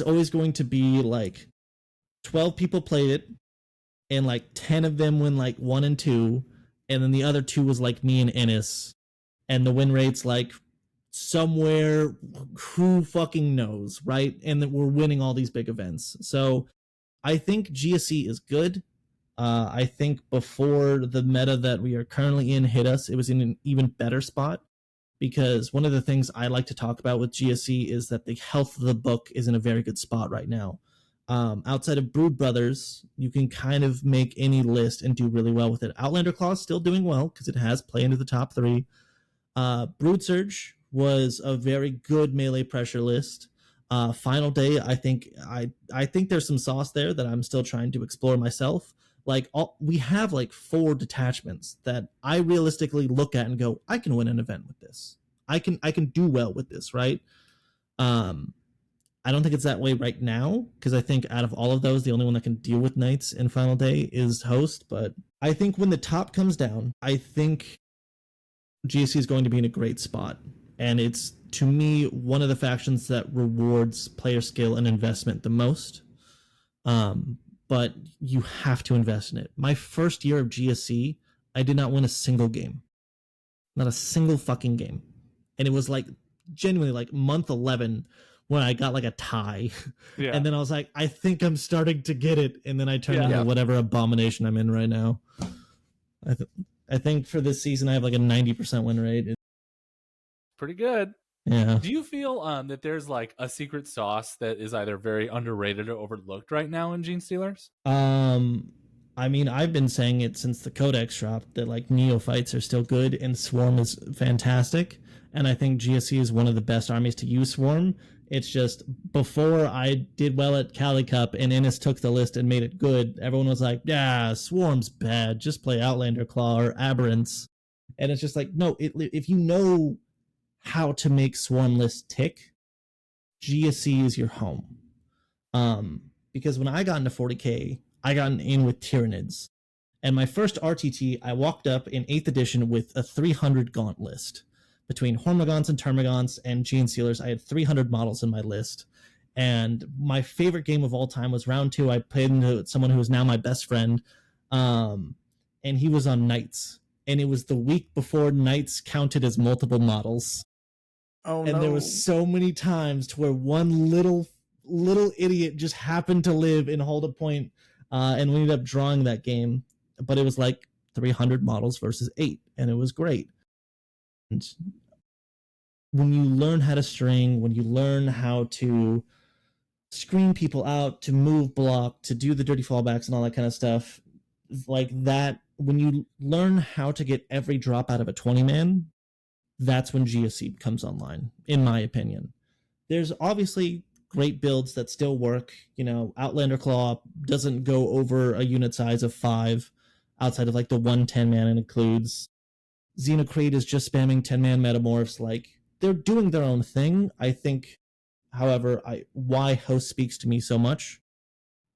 always going to be like 12 people played it, and like 10 of them win like 1 and 2. And then the other 2 was like me and Ennis. And the win rate's like somewhere, who fucking knows, right? And that we're winning all these big events. So I think GSC is good. I think before the meta that we are currently in hit us, it was in an even better spot. Because one of the things I like to talk about with GSC is that the health of the book is in a very good spot right now. Outside of Brood Brothers, you can kind of make any list and do really well with it. Outlander Claw's still doing well because it has play into the top 3. Brood Surge was a very good melee pressure list. Final Day, I think there's some sauce there that I'm still trying to explore myself. We have like 4 detachments that I realistically look at and go, I can win an event with this. I can do well with this, right? I don't think it's that way right now, because I think out of all of those, the only one that can deal with Knights in Final Day is Host. But I think when the top comes down, I think GSC is going to be in a great spot. And it's, to me, one of the factions that rewards player skill and investment the most. But you have to invest in it. My first year of GSC, I did not win a single game. Not a single fucking game. And it was like, genuinely like month 11 when I got like a tie. Yeah. And then I was like, I think I'm starting to get it. And then I turned into whatever abomination I'm in right now. I think for this season I have like a 90% win rate. Pretty good. Yeah. Do you feel that there's like a secret sauce that is either very underrated or overlooked right now in Gene Stealers? I mean, I've been saying it since the Codex dropped that like neophytes are still good and Swarm is fantastic. And I think GSC is one of the best armies to use Swarm. It's just before I did well at Cali Cup and Innis took the list and made it good, everyone was like, yeah, Swarm's bad. Just play Outlander Claw or Aberrants. And it's just like, no, if you know how to make Swarm lists tick, GSC is your home. Because when I got into 40K, I got in with Tyranids. And my first RTT, I walked up in 8th edition with a 300 gaunt list. Between Hormagaunts and Termagants and Gene Sealers, I had 300 models in my list. And my favorite game of all time was round 2. I played into someone who is now my best friend. And he was on Knights. And it was the week before Knights counted as multiple models. Oh, and no. There was so many times to where one little idiot just happened to live and hold a point, and we ended up drawing that game. But it was like 300 models versus 8, and it was great. And when you learn how to string, when you learn how to screen people out, to move block, to do the dirty fallbacks and all that kind of stuff, like that, when you learn how to get every drop out of a 20-man, that's when GSC comes online, in my opinion. There's obviously great builds that still work. You know, Outlander Claw doesn't go over a unit size of 5 outside of like the 110-man and includes. Xenocrate is just spamming 10-man metamorphs. Like, they're doing their own thing. I think, however, why Host speaks to me so much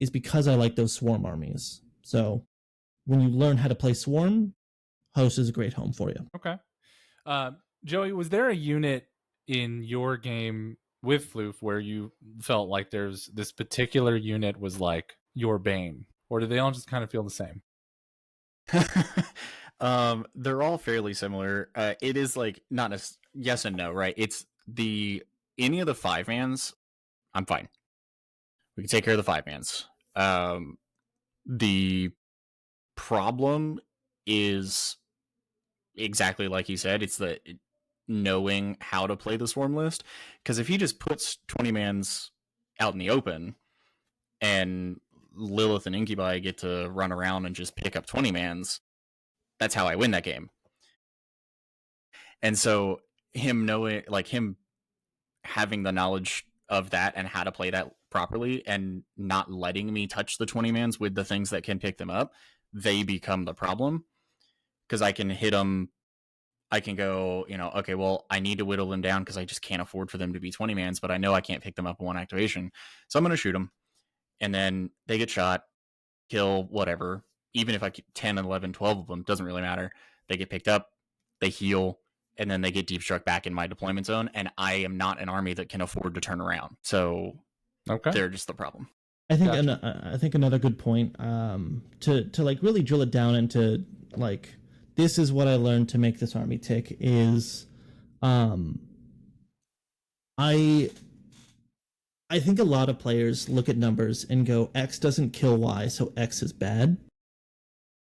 is because I like those Swarm armies. So when you learn how to play Swarm, Host is a great home for you. Okay. Joey, was there a unit in your game with Floof where you felt like there's this particular unit was like your bane, or do they all just kind of feel the same? They're all fairly similar. It is like not a yes and no, right? It's any of the 5-mans, I'm fine. We can take care of the 5-mans. The problem is exactly like you said. It's the knowing how to play the Swarm list. Because if he just puts 20-mans out in the open and Lilith and Incubi get to run around and just pick up 20-mans, that's how I win that game. And so him knowing, like him having the knowledge of that and how to play that properly and not letting me touch the 20-mans with the things that can pick them up, they become the problem. Because I can hit them, I can go, okay, well, I need to whittle them down because I just can't afford for them to be 20-mans, but I know I can't pick them up in one activation. So I'm going to shoot them. And then they get shot, kill, whatever. Even if I keep 10, 11, 12 of them, doesn't really matter. They get picked up, they heal, and then they get deep struck back in my deployment zone. And I am not an army that can afford to turn around. So they're just the problem. I think I think another good point to like really drill it down into like, this is what I learned to make this army tick is I think a lot of players look at numbers and go, X doesn't kill Y, so X is bad.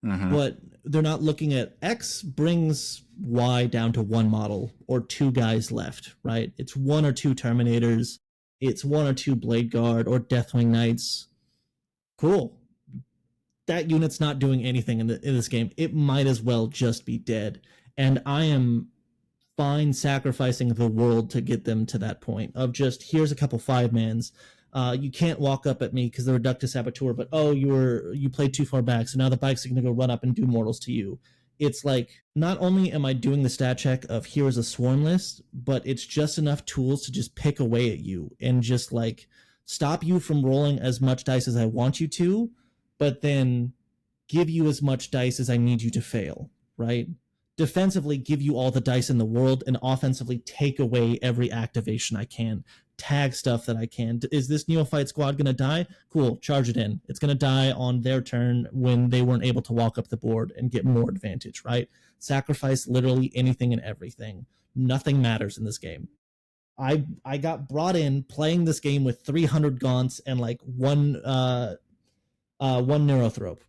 Mm-hmm. But they're not looking at X brings Y down to 1 model or 2 guys left, right? It's 1 or 2 Terminators. It's 1 or 2 Blade Guard or Deathwing Knights. Cool. That unit's not doing anything in this game. It might as well just be dead. And I am fine sacrificing the world to get them to that point of just, here's a couple 5-mans. You can't walk up at me because the Reductus Saboteur, but you played too far back, so now the bikes are going to go run up and do mortals to you. It's like, not only am I doing the stat check of here's a Swarm list, but it's just enough tools to just pick away at you and just like stop you from rolling as much dice as I want you to, but then give you as much dice as I need you to fail, right? Defensively, give you all the dice in the world, and offensively take away every activation I can. Tag stuff that I can. Is this Neophyte squad going to die? Cool, charge it in. It's going to die on their turn when they weren't able to walk up the board and get more advantage, right? Sacrifice literally anything and everything. Nothing matters in this game. I got brought in playing this game with 300 gaunts and like one Neurothrope.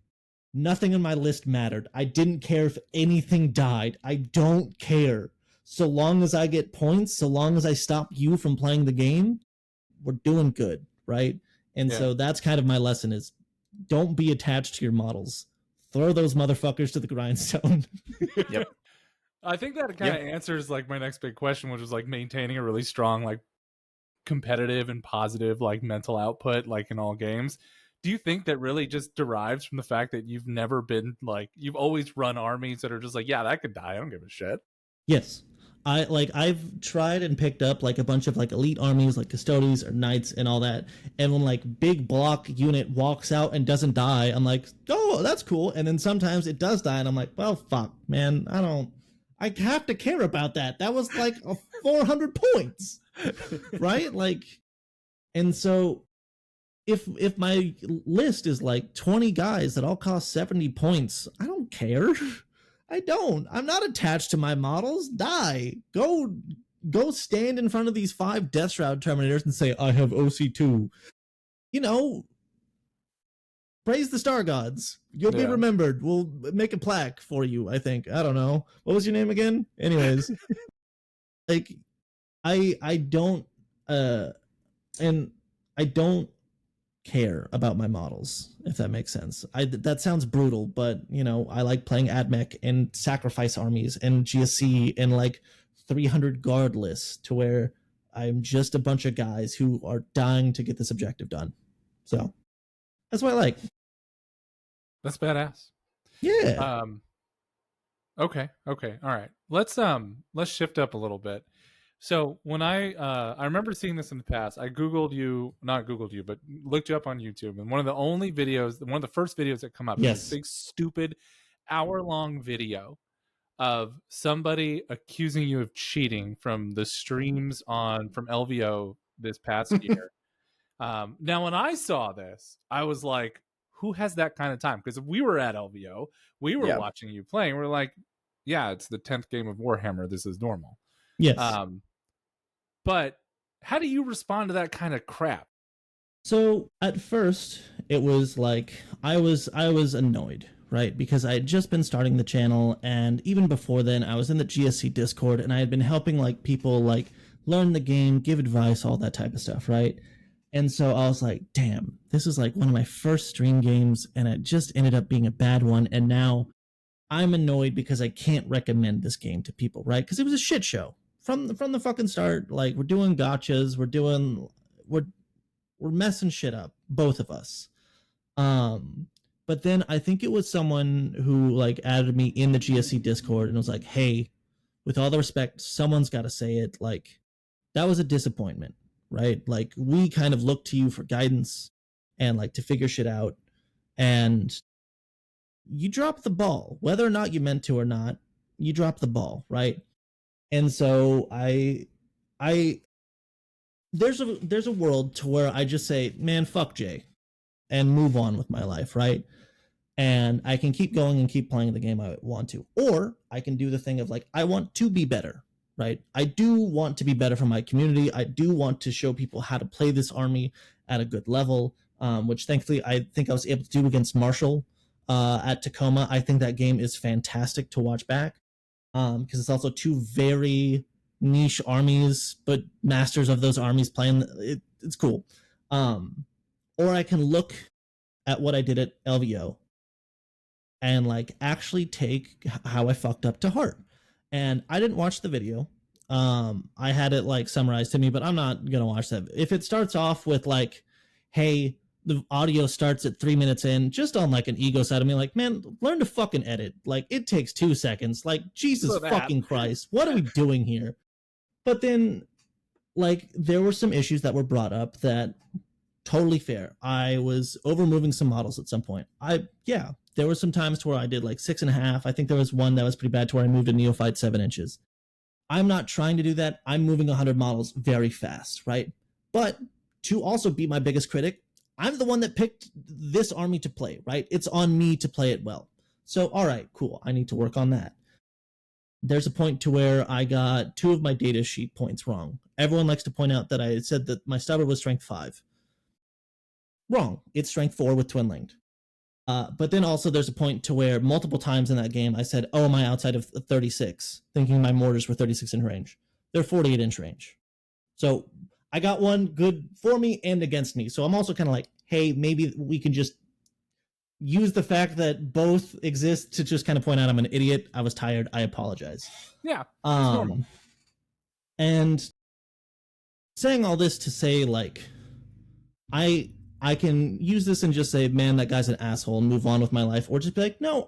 Nothing in my list mattered. I didn't care if anything died. I don't care. So long as I get points, so long as I stop you from playing the game, we're doing good, right? And so that's kind of my lesson is don't be attached to your models. Throw those motherfuckers to the grindstone. Yep. I think that kind of answers like my next big question, which was like maintaining a really strong, like competitive and positive, like mental output, like in all games. Do you think that really just derives from the fact that you've never been like, you've always run armies that are just like, yeah, that could die, I don't give a shit? Yes. I've tried and picked up like a bunch of like elite armies like custodies or knights and all that, and when like big block unit walks out and doesn't die, I'm like, oh, that's cool. And then sometimes it does die and I'm like, well, fuck, man, I have to care about that. That was like 400 points. Right? Like, and so if my list is like 20 guys that all cost 70 points, I don't care. I'm not attached to my models. Die. Go stand in front of these 5 Death Shroud Terminators and say, I have OC2. Praise the Star Gods. You'll be remembered. We'll make a plaque for you, I think. I don't know. What was your name again? Anyways. Like, I don't and I don't care about my models, if that makes sense. That sounds brutal, but I like playing AdMech and sacrifice armies and GSC and like 300 guard lists to where I'm just a bunch of guys who are dying to get this objective done. So that's what I like. That's badass. Yeah. Okay. All right. Let's shift up a little bit. So when I remember seeing this in the past, I not Googled you, but looked you up on YouTube. And one of the first videos that come up is this big, stupid, hour-long video of somebody accusing you of cheating from the streams from LVO this past year. Now, when I saw this, I was like, who has that kind of time? Because we were at LVO, we were watching you playing. We're like, yeah, it's the 10th game of Warhammer. This is normal. Yes. But how do you respond to that kind of crap? So at first, it was like I was annoyed, right? Because I had just been starting the channel, and even before then, I was in the GSC Discord, and I had been helping like people like learn the game, give advice, all that type of stuff, right? And so I was like, damn, this is like one of my first stream games, and it just ended up being a bad one, and now I'm annoyed because I can't recommend this game to people, right? Because it was a shit show. From the fucking start. Like, we're doing gotchas, we're messing shit up, both of us. But then I think it was someone who like added me in the GSC Discord and was like, hey, with all the respect, someone's got to say it. Like, that was a disappointment, right? Like, we kind of look to you for guidance and like to figure shit out, and you dropped the ball, whether or not you meant to or not. You dropped the ball, right? And so there's a world to where I just say, man, fuck Jay, and move on with my life, right? And I can keep going and keep playing the game I want to. Or I can do the thing of like, I want to be better, right? I do want to be better for my community. I do want to show people how to play this army at a good level, which thankfully I think I was able to do against Marshall at Tacoma. I think that game is fantastic to watch back. Because it's also 2 very niche armies, but masters of those armies playing it's cool. Or I can look at what I did at LVO and like actually take how I fucked up to heart. And I didn't watch the video. I had it like summarized to me, but I'm not gonna watch that. If it starts off with like, hey, the audio starts at 3 minutes in, just on like an ego side of me, like, man, learn to fucking edit. Like, it takes 2 seconds. Like, Jesus fucking Christ, what are we doing here? But then, like, there were some issues that were brought up that totally fair. I was over moving some models at some point. There were some times where I did like 6.5. I think there was one that was pretty bad to where I moved a Neophyte 7 inches. I'm not trying to do that. I'm moving 100 models very fast, right? But to also be my biggest critic, I'm the one that picked this army to play, right? It's on me to play it well. So, all right, cool. I need to work on that. There's a point to where I got 2 of my data sheet points wrong. Everyone likes to point out that I said that my stubber was strength 5. Wrong. It's strength 4 with twin linked. But then also there's a point to where multiple times in that game I said, oh, am I outside of 36? Thinking my mortars were 36 inch range. They're 48 inch range. So I got one good for me and against me. So I'm also kind of like, hey, maybe we can just use the fact that both exist to just kind of point out I'm an idiot. I was tired. I apologize. Yeah, it's normal. And saying all this to say, like, I can use this and just say, man, that guy's an asshole and move on with my life, or just be like, no,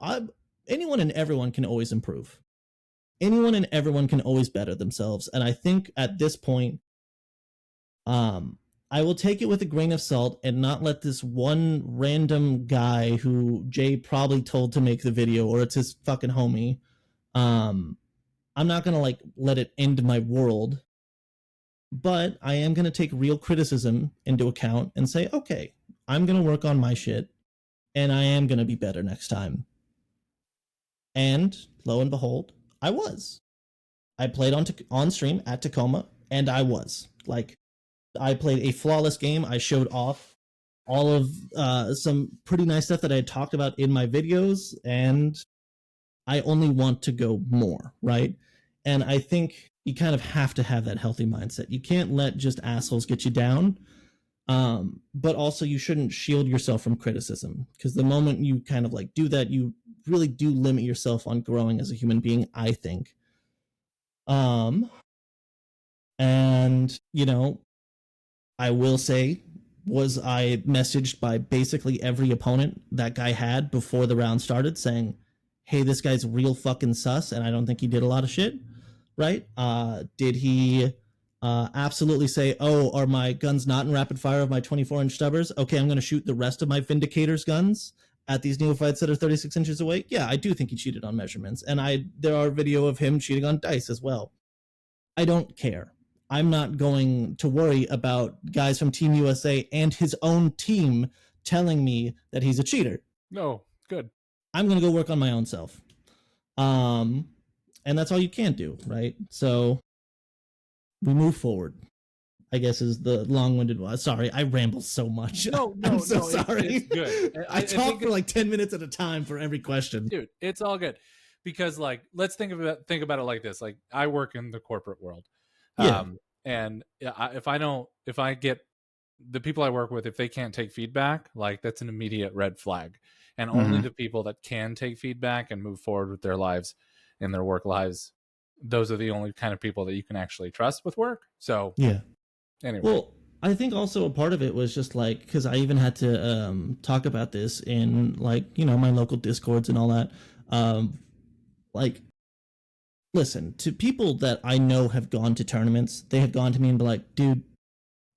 anyone and everyone can always improve. Anyone and everyone can always better themselves. And I think at this point, I will take it with a grain of salt and not let this one random guy who Jay probably told to make the video, or it's his fucking homie. I'm not going to like let it end my world, but I am going to take real criticism into account and say, okay, I'm going to work on my shit and I am going to be better next time. And lo and behold, I was. I played on stream at Tacoma and I was like, I played a flawless game. I showed off all of some pretty nice stuff that I had talked about in my videos, and I only want to go more, right? And I think you kind of have to have that healthy mindset. You can't let just assholes get you down, but also you shouldn't shield yourself from criticism, because the moment you kind of like do that, you really do limit yourself on growing as a human being, I think. And, you know, I will say, was I messaged by basically every opponent that guy had before the round started saying, hey, this guy's real fucking sus and I don't think he did a lot of shit, right? Did he absolutely say, oh, are my guns not in rapid fire of my 24-inch stubbers? Okay, I'm going to shoot the rest of my Vindicator's guns at these neophytes that are 36 inches away? Yeah, I do think he cheated on measurements. And there are video of him cheating on dice as well. I don't care. I'm not going to worry about guys from Team USA and his own team telling me that he's a cheater. No, good. I'm going to go work on my own self. And that's all you can do, right? So we move forward, I guess, is the long-winded one. Sorry, I ramble so much. No, I'm so sorry. It's good. I talk for like 10 minutes at a time for every question. Dude, it's all good. Because, like, let's think about it like this. Like, I work in the corporate world. Yeah. And if I get the people I work with, if they can't take feedback, like, that's an immediate red flag. And only the people that can take feedback and move forward with their lives and their work lives, those are the only kind of people that you can actually trust with work. So, yeah. Anyway. Well, I think also a part of it was just like, because I even had to talk about this in, like, you know, my local Discords and all that. Like, listen, to people that I know have gone to tournaments, they have gone to me and be like, dude,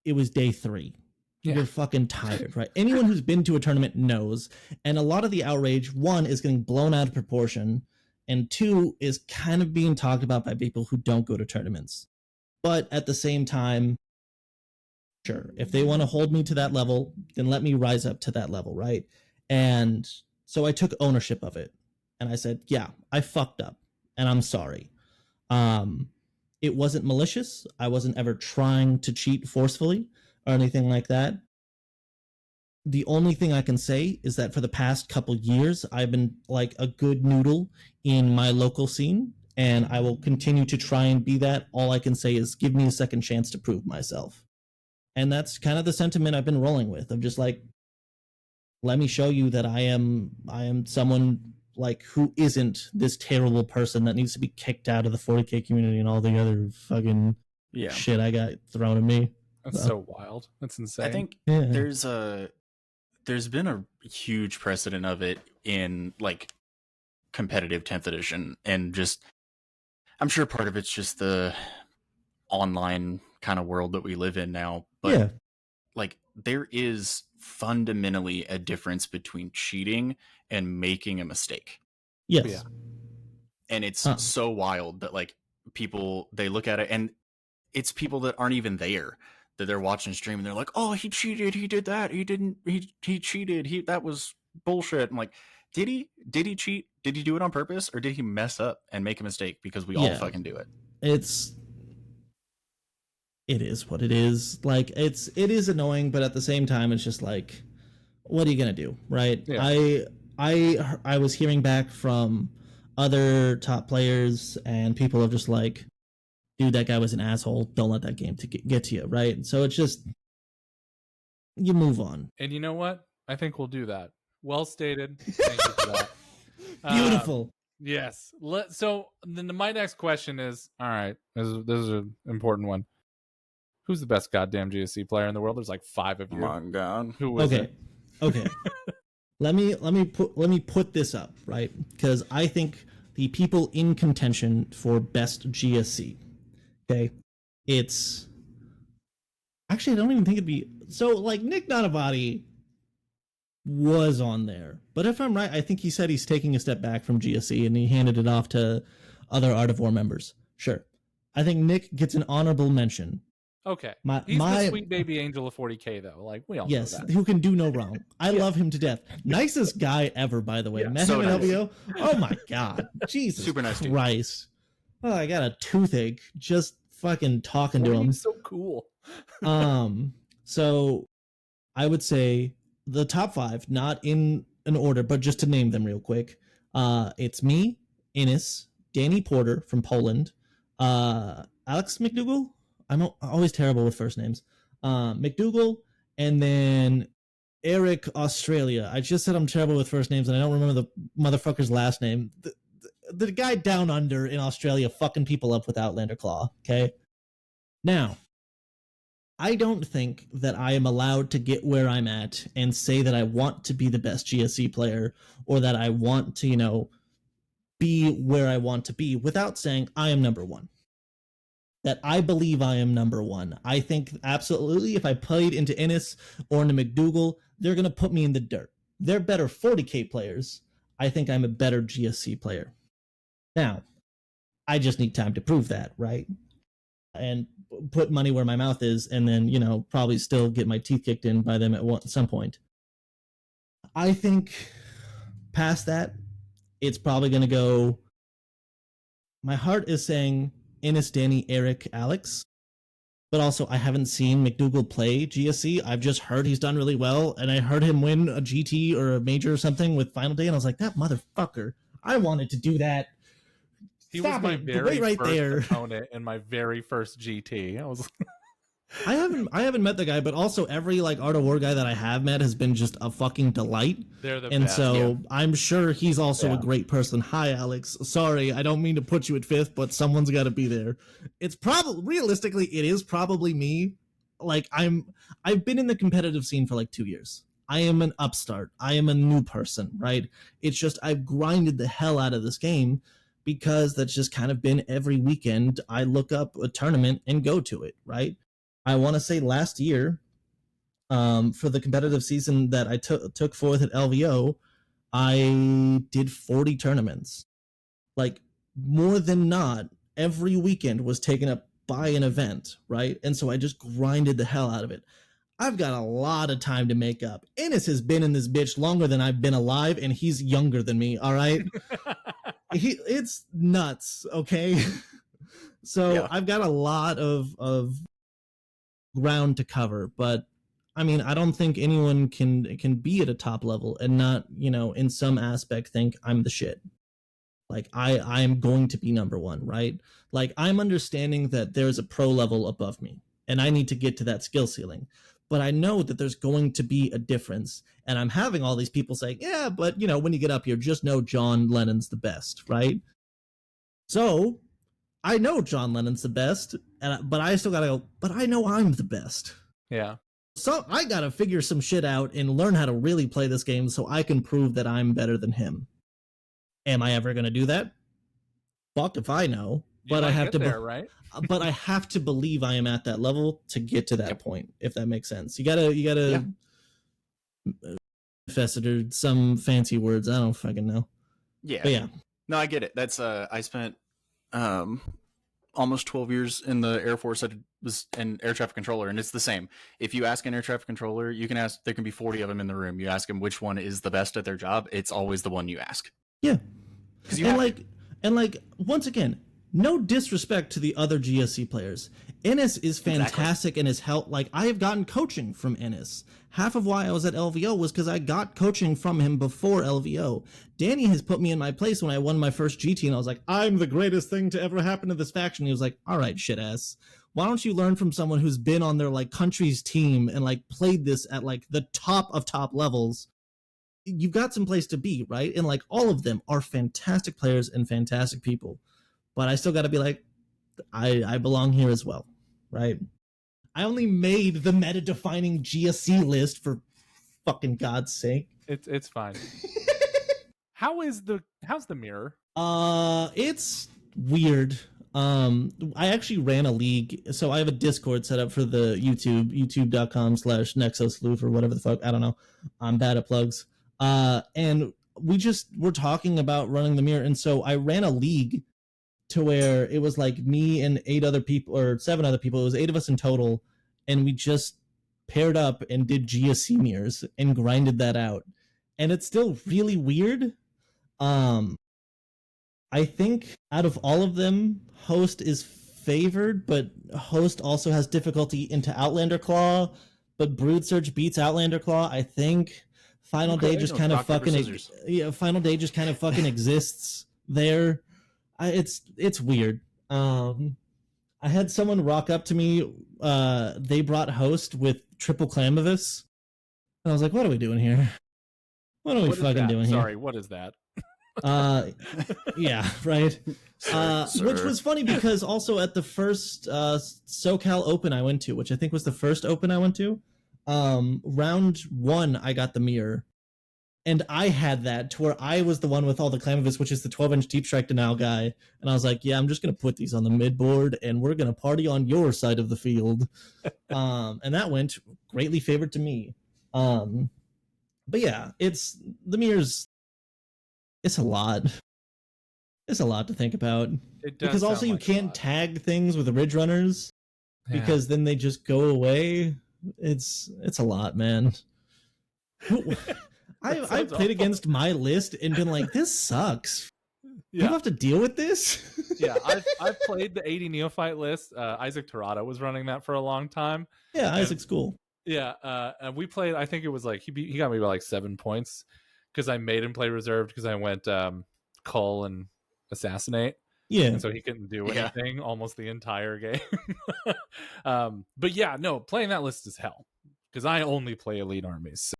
it was day 3. You're fucking tired, right? Anyone who's been to a tournament knows. And a lot of the outrage, 1, is getting blown out of proportion, and 2, is kind of being talked about by people who don't go to tournaments. But at the same time, sure, if they want to hold me to that level, then let me rise up to that level, right? And so I took ownership of it. And I said, yeah, I fucked up, and I'm sorry. It wasn't malicious. I wasn't ever trying to cheat forcefully or anything like that. The only thing I can say is that for the past couple years, I've been like a good noodle in my local scene, and I will continue to try and be that. All I can say is give me a second chance to prove myself. And that's kind of the sentiment I've been rolling with. I'm just like, let me show you that I am someone like who isn't this terrible person that needs to be kicked out of the 40K community and all the other fucking shit I got thrown at me. That's so wild. That's insane. I think there's been a huge precedent of it in like competitive 10th edition, and just I'm sure part of it's just the online kind of world that we live in now, but like there is fundamentally a difference between cheating and making a mistake. Yes. Yeah. And it's so wild that like people, they look at it and it's people that aren't even there, that they're watching stream and they're like, oh, he cheated, he did that, he cheated, that was bullshit. I'm like, did he cheat? Did he do it on purpose, or did he mess up and make a mistake? Because we all fucking do it. It is what it is. Like, it is annoying, but at the same time, it's just like, what are you gonna do, right? Yeah. I was hearing back from other top players, and people are just like, dude, that guy was an asshole. Don't let that game to get to you, right? So it's just, you move on. And you know what? I think we'll do that. Well stated. Thank you for that. Beautiful. Yes. So then my next question is, all right, this is an important one. Who's the best goddamn GSC player in the world? There's like 5 of you. Oh my God. Who is it? Okay. let me put this up, right? Because I think the people in contention for best GSC, okay, it's actually, I don't even think it'd be so, like, Nick Nanavati was on there, but if I'm right, I think he said he's taking a step back from GSC and he handed it off to other Art of War members. Sure, I think Nick gets an honorable mention. Okay, he's the sweet baby angel of 40K though. Like, we all know that. Who can do no wrong. I love him to death. Nicest guy ever, by the way. Yeah, Met him in LVO. Oh my God, Jesus Super nice Christ! Oh, I got a toothache just fucking talking to him. He's so cool. So I would say the top 5, not in an order, but just to name them real quick. It's me, Innes, Danny Porter from Poland, Alex McDougall. I'm always terrible with first names. McDougall, and then Eric Australia. I just said I'm terrible with first names, and I don't remember the motherfucker's last name. The guy down under in Australia fucking people up with Outlander Claw, okay? Now, I don't think that I am allowed to get where I'm at and say that I want to be the best GSC player, or that I want to, be where I want to be, without saying I am number 1. That I believe I am number 1. I think absolutely if I played into Innes or into McDougall, they're going to put me in the dirt. They're better 40K players. I think I'm a better GSC player. Now, I just need time to prove that, right? And put money where my mouth is, and then, probably still get my teeth kicked in by them at some point. I think past that, it's probably going to go... My heart is saying Innes, Danny, Eric, Alex. But also, I haven't seen McDougall play GSC. I've just heard he's done really well, and I heard him win a GT or a major or something with Final Day, and I was like, that motherfucker. I wanted to do that. He was my very first opponent in my very first GT. I haven't met the guy, but also every Art of War guy that I have met has been just a fucking delight. They're the and best. So yeah. I'm sure he's also a great person. Hi, Alex. Sorry, I don't mean to put you at 5th, but someone's got to be there. It's probably realistically, it is probably me. I've been in the competitive scene for 2 years. I am an upstart. I am a new person, right? It's just I've grinded the hell out of this game, because that's just kind of been every weekend I look up a tournament and go to it, right? I want to say last year, for the competitive season that I took forth at LVO, I did 40 tournaments. More than not, every weekend was taken up by an event, right? And so I just grinded the hell out of it. I've got a lot of time to make up. Innes has been in this bitch longer than I've been alive, and he's younger than me, all right? It's nuts, okay? So I've got a lot of ground to cover, but I mean, I don't think anyone can be at a top level and not, in some aspect think I'm the shit. I'm going to be number 1, right? I'm understanding that there's a pro level above me, and I need to get to that skill ceiling. But I know that there's going to be a difference, and I'm having all these people saying, yeah, but, when you get up here, just know John Lennon's the best, right? So, I know John Lennon's the best, but I still gotta go, but I know I'm the best. Yeah. So, I gotta figure some shit out and learn how to really play this game so I can prove that I'm better than him. Am I ever gonna do that? Fuck if I know. But I have to right? But I have to believe I am at that level to get to that point, if that makes sense. You gotta manifest it, or some fancy words. I don't fucking know. Yeah. But yeah. No, I get it. That's I spent almost 12 years in the Air Force. I was an air traffic controller, and it's the same. If you ask an air traffic controller, you can ask, there can be 40 of them in the room. You ask them which one is the best at their job. It's always the one you ask. Yeah. Because you have once again, no disrespect to the other GSC players. Ennis is fantastic and has helped. Like, I have gotten coaching from Ennis. Half of why I was at LVO was because I got coaching from him before LVO. Danny has put me in my place when I won my first GT, and I was like, I'm the greatest thing to ever happen to this faction. He was like, all right, shit ass. Why don't you learn from someone who's been on their, like, country's team and, like, played this at, like, the top of top levels? You've got some place to be, right? And, like, all of them are fantastic players and fantastic people. But I still got to be like, I belong here as well, right? I only made the meta-defining GSC list for fucking God's sake. It's fine. How's the mirror? It's weird. I actually ran a league, so I have a Discord set up for the youtube.com/nexusfloof or whatever the fuck. I don't know. I'm bad at plugs. And we just were talking about running the mirror, and so I ran a league to where it was like me and 8 other people, or 7 other people. It was 8 of us in total, and we just paired up and did GSC mirrors and grinded that out. And it's still really weird. I think out of all of them, Host is favored, but Host also has difficulty into Outlander Claw, but Brood Surge beats Outlander Claw, I think. Final Day just kind of fucking Final Day just kind of fucking exists there. It's weird. I had someone rock up to me. They brought Host with triple Clamavis, and I was like, "What are we doing here? What are we fucking doing here?" Sorry, what is that? Yeah, right. Sir. Which was funny because also at the first SoCal Open I went to, which I think was the first Open I went to, round 1 I got the mirror. And I had that to where I was the one with all the Clamavis, which is the 12-inch Deep Strike Denial guy. And I was like, yeah, I'm just going to put these on the mid board, and we're going to party on your side of the field. And that went greatly favored to me. But yeah, the mirrors, it's a lot. It's a lot to think about. Because also you can't tag things with the Ridge Runners, because then they just go away. It's a lot, man. I've played against my list and been like, this sucks. Yeah. You have to deal with this? Yeah, I've played the 80 Neophyte list. Isaac Torado was running that for a long time. Yeah, Isaac's cool. Yeah, and we played, I think it was like, he got me by like 7 points because I made him play reserved because I went Cull and Assassinate. Yeah. And so he couldn't do anything almost the entire game. But yeah, no, playing that list is hell because I only play elite armies. So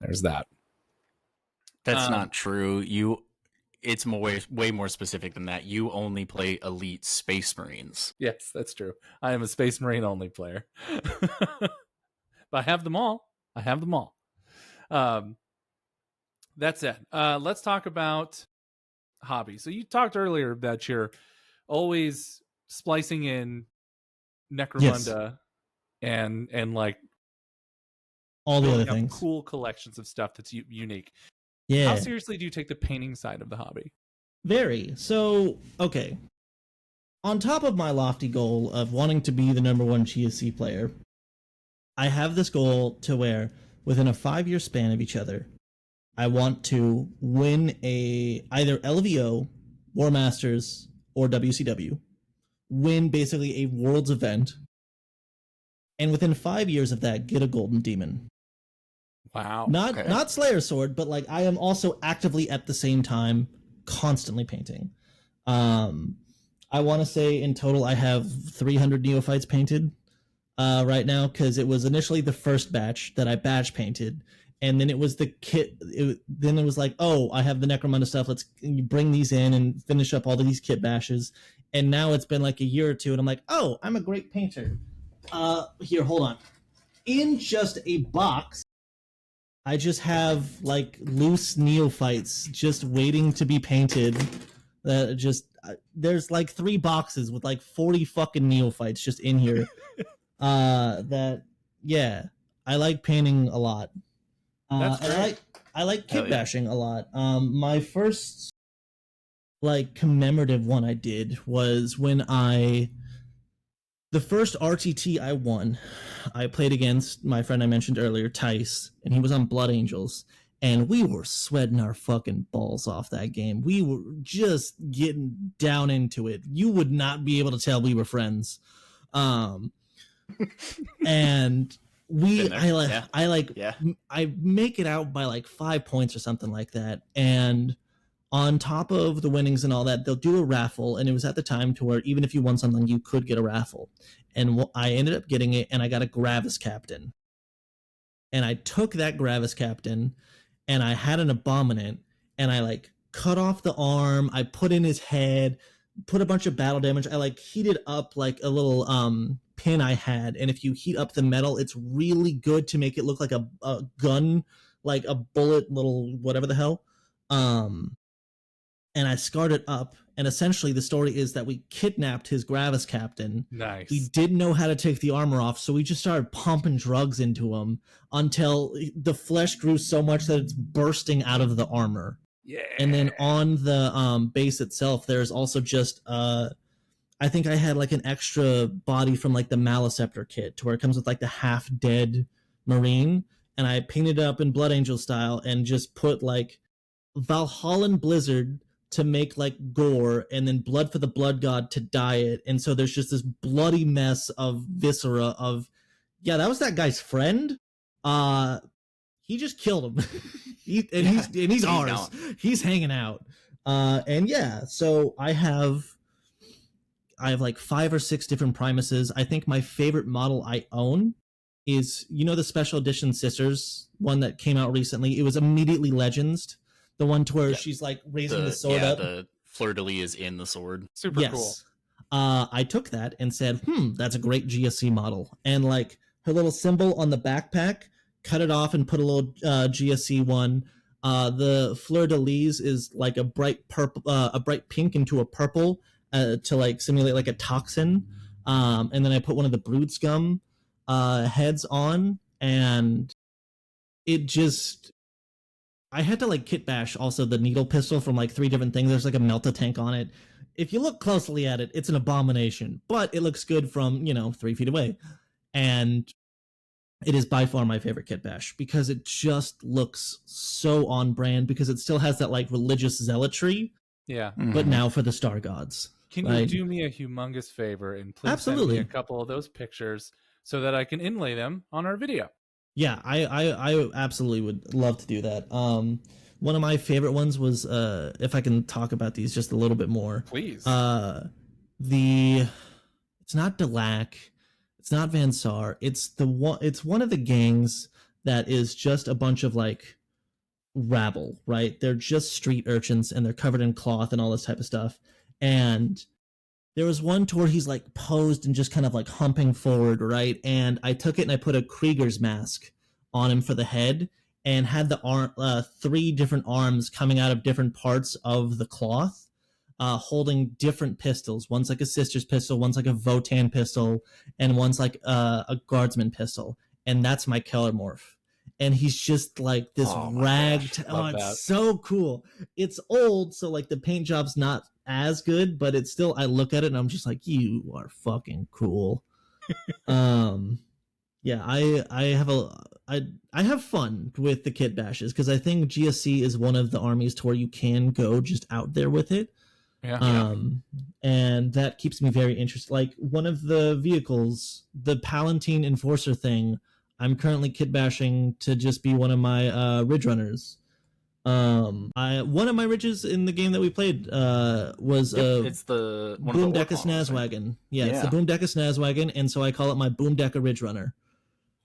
there's that. That's not true. It's way more specific than that. You only play elite Space Marines. Yes, that's true. I am a Space Marine only player. But I have them all. That's it. Let's talk about hobby. So you talked earlier that you're always splicing in Necromunda and like all the other things, cool collections of stuff that's unique. Yeah. How seriously do you take the painting side of the hobby? Very. So, okay. On top of my lofty goal of wanting to be the #1 GSC player, I have this goal to where within a 5-year span of each other, I want to win either LVO, War Masters, or WCW, win basically a Worlds event, and within 5 years of that, get a Golden Demon. Wow. Not Slayer Sword, but like I am also actively at the same time constantly painting. I want to say in total I have 300 Neophytes painted right now, because it was initially the first batch that I batch painted, and then it was the kit. Then it was like, oh, I have the Necromunda stuff. Let's bring these in and finish up all of these kit bashes. And now it's been like a year or two, and I'm like, oh, I'm a great painter. Here, hold on. In just a box, I just have like loose Neophytes just waiting to be painted. There's like 3 boxes with like 40 fucking Neophytes just in here. I like painting a lot. And I like kit bashing a lot. My first like commemorative one I did was when the first RTT I won, I played against my friend I mentioned earlier, Tice, and he was on Blood Angels. and we were sweating our fucking balls off that game. We were just getting down into it. You would not be able to tell we were friends. And I make it out by like 5 points or something like that. And on top of the winnings and all that, they'll do a raffle. And it was at the time to where even if you won something, you could get a raffle. And I ended up getting it, and I got a Gravis Captain. And I took that Gravis Captain, and I had an Abominant, and I like cut off the arm. I put in his head, put a bunch of battle damage. I like heated up like a little pin I had, and if you heat up the metal, it's really good to make it look like a gun, like a bullet, little whatever the hell. And I scarred it up, and essentially the story is that we kidnapped his Gravis Captain. Nice. We didn't know how to take the armor off, so we just started pumping drugs into him until the flesh grew so much that it's bursting out of the armor. Yeah. And then on the base itself, there's also just I think I had like an extra body from like the Maliceptor kit, to where it comes with like the half dead Marine, and I painted it up in Blood Angel style and just put like Valhallan Blizzard to make like gore, and then Blood for the Blood God to dye it. And so there's just this bloody mess of viscera of, yeah, that was that guy's friend. He just killed him. He's ours. Down. He's hanging out. And yeah, so I have like 5 or 6 different Primuses. I think my favorite model I own is, you know, the special edition Sisters one that came out recently. It was immediately Legends. The one to where she's like raising the sword up. The fleur-de-lis is in the sword. Super cool. I took that and said, that's a great GSC model. And like her little symbol on the backpack, cut it off and put a little GSC one. The fleur-de-lis is like a bright purple, a bright pink into a purple to like simulate like a toxin. And then I put one of the Brood Scum heads on, and it just... I had to like kit bash also the needle pistol from like 3 different things. There's like a Melta tank on it. If you look closely at it, it's an abomination, but it looks good from, 3 feet away. And it is by far my favorite kit bash because it just looks so on brand, because it still has that like religious zealotry. Yeah. But now for the Star Gods. Can you do me a humongous favor and please send me a couple of those pictures so that I can inlay them on our video? Yeah, I absolutely would love to do that. One of my favorite ones was, if I can talk about these just a little bit more. Please. It's not Delac, it's not Van Sar, it's one of the gangs that is just a bunch of like rabble, right? They're just street urchins and they're covered in cloth and all this type of stuff. And there was one tour he's like posed and just kind of like humping forward, right? And I took it and I put a Krieger's mask on him for the head, and had the 3 different arms coming out of different parts of the cloth, holding different pistols. One's like a Sister's pistol, one's like a Votan pistol, and one's like a Guardsman pistol. And that's my Kellermorph. And he's just like this ragged. It's so cool. It's old, so like the paint job's not as good, but it's still, I look at it and I'm just like, you are fucking cool. Yeah, I have fun with the kit bashes because I think GSC is one of the armies to where you can go just out there with it. Yeah. And that keeps me very interested. Like one of the vehicles, the Palatine Enforcer thing, I'm currently kit bashing to just be one of my Ridge Runners. One of my ridges in the game that we played was it's the Boomdecker Snazwagon. Yeah, it's the Boomdecker Snazwagon, and so I call it my Boomdecker Ridge Runner.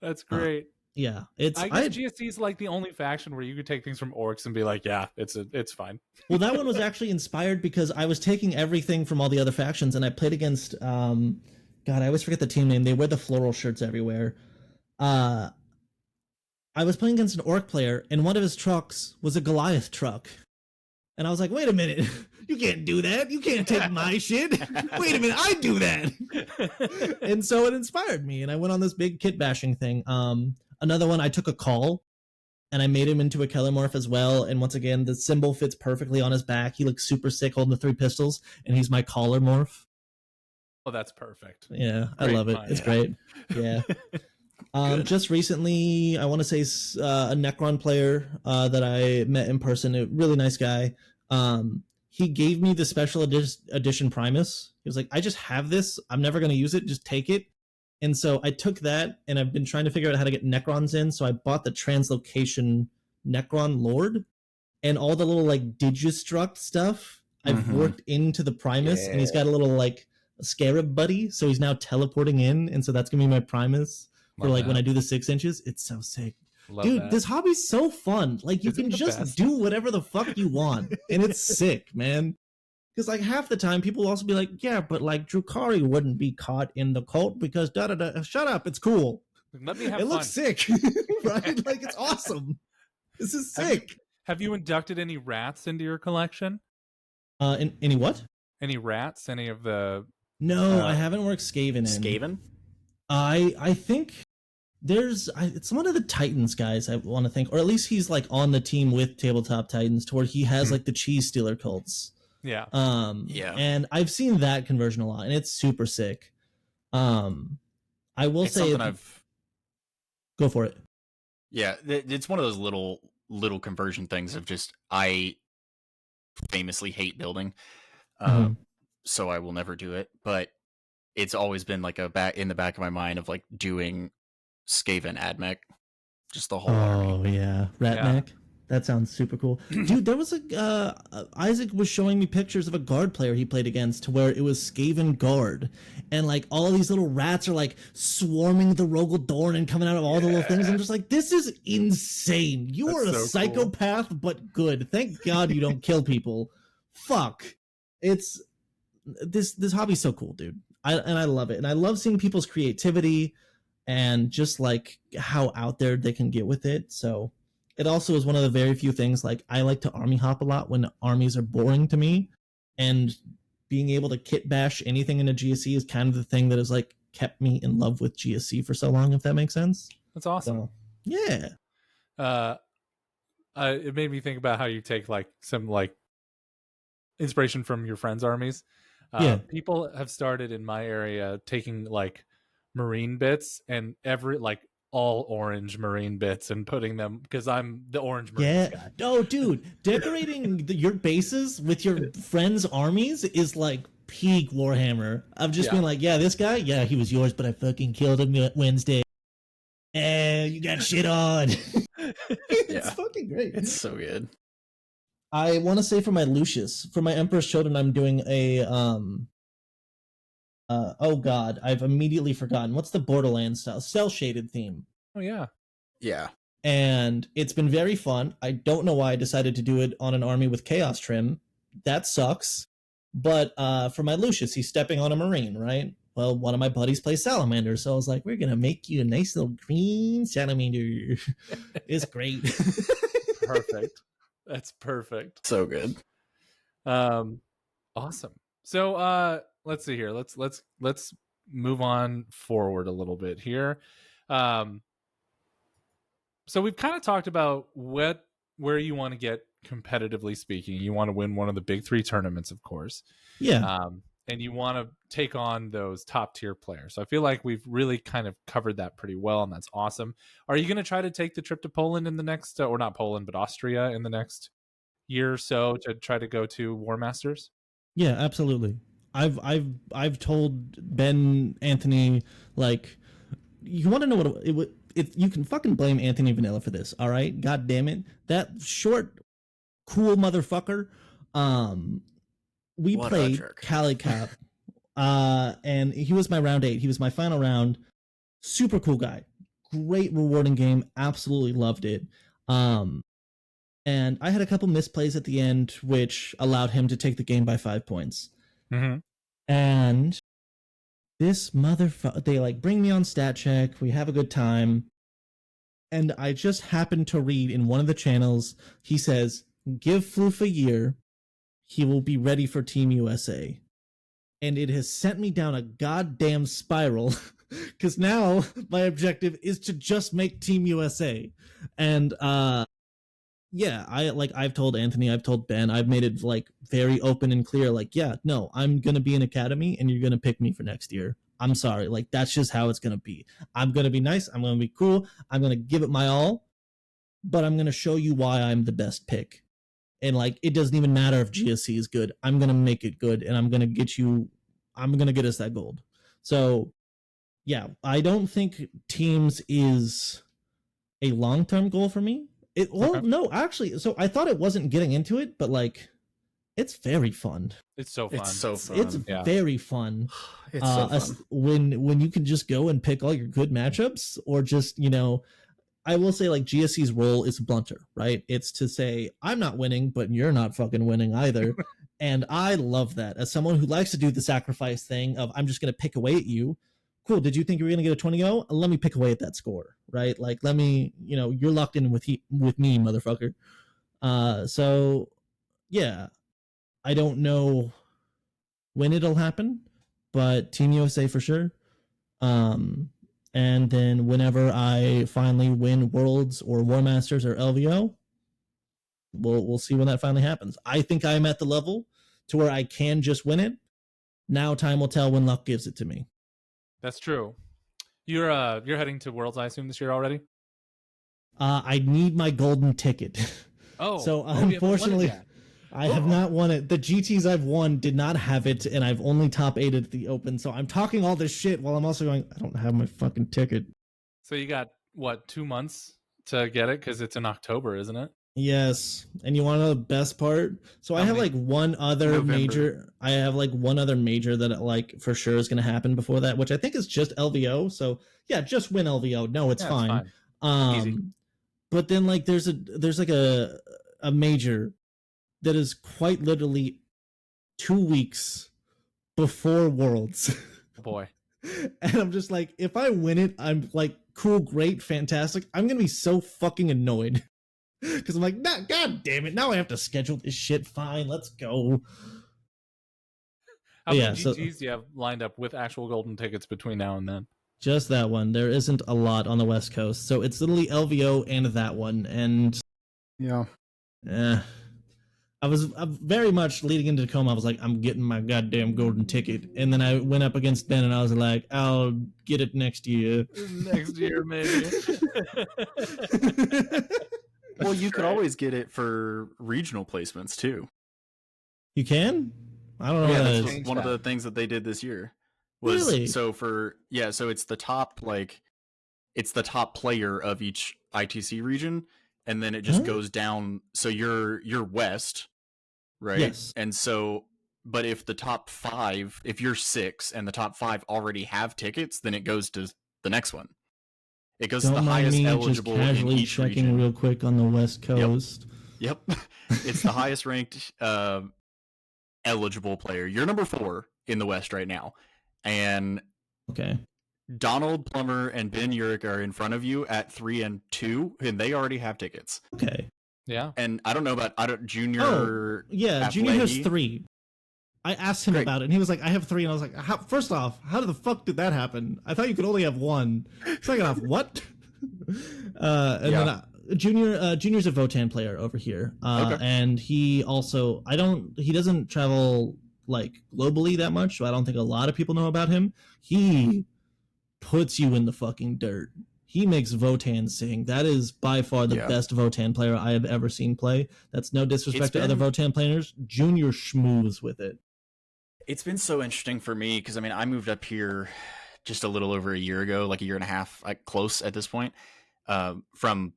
That's great. Yeah, I guess GSC is like the only faction where you could take things from orcs and be like, yeah, it's fine. Well, that one was actually inspired because I was taking everything from all the other factions, and I played against God, I always forget the team name. They wear the floral shirts everywhere. I was playing against an orc player, and one of his trucks was a Goliath truck. And I was like, wait a minute, you can't do that. You can't take my shit. Wait a minute, I do that. And so it inspired me, and I went on this big kit bashing thing. Another one, I took a call, and I made him into a Kellermorph as well. And once again, the symbol fits perfectly on his back. He looks super sick holding the 3 pistols, and he's my collar morph. Oh, that's perfect. Yeah, I love it. It's great. Yeah. Just recently, I want to say a Necron player that I met in person, a really nice guy. He gave me the special edition Primus. He was like, I just have this. I'm never going to use it. Just take it. And so I took that, and I've been trying to figure out how to get Necrons in. So I bought the Translocation Necron Lord, and all the little like Digistruct stuff I've worked into the Primus, and he's got a little like Scarab buddy. So he's now teleporting in, and so that's going to be my Primus. For like when I do the 6 inches. It's so sick. Dude, this hobby's so fun. Like you can just do whatever the fuck you want. And it's sick, man. Because like half the time people will also be like, yeah, but like Drukari wouldn't be caught in the cult because da-da-da. Shut up, it's cool. Let me have fun. It looks sick. Right? Like it's awesome. This is sick. Have you inducted any rats into your collection? Any what? Any rats? Any of the No, I haven't worked Skaven in. Skaven? I think it's one of the Titans guys, I want to think, or at least he's like on the team with Tabletop Titans to where he has like the cheese stealer cults. Yeah. And I've seen that conversion a lot, and it's super sick. I will say go for it. Yeah, it's one of those little conversion things of just I famously hate building. So I will never do it, but it's always been like in the back of my mind of like doing Skaven Admech, just the whole army. Yeah, Ratmech. Yeah. That sounds super cool. Dude, there was Isaac was showing me pictures of a guard player he played against to where it was Skaven guard. And like all these little rats are like swarming the Rogel Dorn and coming out of all the little things. I'm just like, this is insane. You are a psychopath, but good. Thank God you don't kill people. Fuck. It's this hobby's so cool, dude. I love it. And I love seeing people's creativity and just like how out there they can get with it. So it also is one of the very few things, like I like to army hop a lot when armies are boring to me, and being able to kit bash anything in a GSC is kind of the thing that has like kept me in love with GSC for so long, if that makes sense. That's awesome. So, yeah. It made me think about how you take like some like inspiration from your friends' armies. People have started in my area taking like Marine bits and all orange Marine bits and putting them, because I'm the orange Marine guy. Oh, dude, decorating your bases with your friends' armies is like peak Warhammer. I've just been like, this guy, he was yours, but I fucking killed him Wednesday. You got shit on. It's fucking great. It's so good. I want to say for my Lucius, for my Emperor's Children, I'm doing a oh god, I've immediately forgotten. What's the Borderlands style? Cell shaded theme. Oh yeah. Yeah. And it's been very fun. I don't know why I decided to do it on an army with Chaos trim. That sucks. But for my Lucius, he's stepping on a Marine, right? Well, one of my buddies plays Salamander, so I was like, we're gonna make you a nice little green Salamander. It's great. Perfect. That's perfect. So good. Awesome. So let's see here. Let's move on forward a little bit here. So we've kind of talked about where you want to get competitively speaking. You want to win one of the big 3 tournaments, of course. Yeah. And you want to take on those top tier players. So I feel like we've really kind of covered that pretty well, and that's awesome. Are you going to try to take the trip to Poland in the next, or not Poland, but Austria in the next year or so to try to go to War Masters? Yeah, absolutely. I've told Ben, Anthony, like, you want to know what it would. You can fucking blame Anthony Vanilla for this, all right? God damn it, that short, cool motherfucker. We played Cali Cap, and he was my round 8. He was my final round. Super cool guy, great rewarding game. Absolutely loved it. And I had a couple misplays at the end, which allowed him to take the game by 5 points. Mm-hmm. And this motherfucker, they like bring me on stat check. We have a good time. And I just happened to read in one of the channels, he says, give Floof a year. He will be ready for Team USA. And it has sent me down a goddamn spiral, because now my objective is to just make Team USA. And I've told Anthony, I've told Ben, I've made it like very open and clear, like, no, I'm gonna be an academy and you're gonna pick me for next year. I'm sorry. Like, that's just how it's going to be. I'm going to be nice. I'm going to be cool. I'm going to give it my all, but I'm going to show you why I'm the best pick. And like, it doesn't even matter if GSC is good. I'm going to make it good, and I'm going to get us that gold. So yeah, I don't think teams is a long-term goal for me. No, actually, so I thought it wasn't getting into it, but like, it's very fun. It's so fun. It's very fun. It's so fun. When you can just go and pick all your good matchups, or just, I will say, like, GSC's role is blunter, right? It's to say, I'm not winning, but you're not fucking winning either. And I love that. As someone who likes to do the sacrifice thing of, I'm just going to pick away at you. Cool. Did you think you were going to get a 20-0? Let me pick away at that score, right? Like, let me, you're locked in with me, motherfucker. So, yeah. I don't know when it'll happen, but Team USA for sure. And then whenever I finally win Worlds or War Masters or LVO, we'll see when that finally happens. I think I'm at the level to where I can just win it. Now time will tell when luck gives it to me. That's true. You're heading to Worlds, I assume, this year already? I need my golden ticket. So unfortunately, I have not won it. The GTs I've won did not have it, and I've only top 8 at the Open. So I'm talking all this shit while I'm also going, I don't have my fucking ticket. So you got, 2 months to get it? Because it's in October, isn't it? Yes. And you want to know the best part? So I have like one other major. I have like one other major that like for sure is going to happen before that, which I think is just LVO. So yeah, just win LVO. No, it's fine. Easy. But then like there's like a major that is quite literally 2 weeks before Worlds. Oh boy. And I'm just like, if I win it, I'm like, cool, great, fantastic. I'm going to be so fucking annoyed. Because I'm like, nah, god damn it, now I have to schedule this shit. Fine, let's go. How many GTs do you have lined up with actual golden tickets between now and then? Just that one. There isn't a lot on the West Coast. So it's literally LVO and that one. And yeah. I was very much leading into Tacoma. I was like, I'm getting my goddamn golden ticket. And then I went up against Ben and I was like, I'll get it next year. Next year, maybe. Well, you could always get it for regional placements too. You can? I don't know. Yeah, that's one of the things that they did this year. Was really? So it's the top it's the top player of each ITC region, and then it just goes down. So you're west, right? Yes. And so, but if the top 5, if you're 6 and the top 5 already have tickets, then it goes to the next one. It goes to the highest eligible just casually in each checking region. Real quick on the West Coast. Yep. It's the highest ranked eligible player. You're number 4 in the West right now. And okay, Donald Plummer and Ben Urich are in front of you at 3 and 2, and they already have tickets. Okay. Yeah. And I don't know about Junior. Junior has 3. I asked him about it, and he was like, I have 3. And I was like, first off, how the fuck did that happen? I thought you could only have 1. Second off, what? Then Junior's a Votan player over here. And he also, he doesn't travel like globally that much, so I don't think a lot of people know about him. He puts you in the fucking dirt. He makes Votan sing. That is by far the best Votan player I have ever seen play. That's no disrespect to other Votan players. Junior schmooths with it. It's been so interesting for me because I moved up here just a little over a year ago, like a year and a half, close at this point, from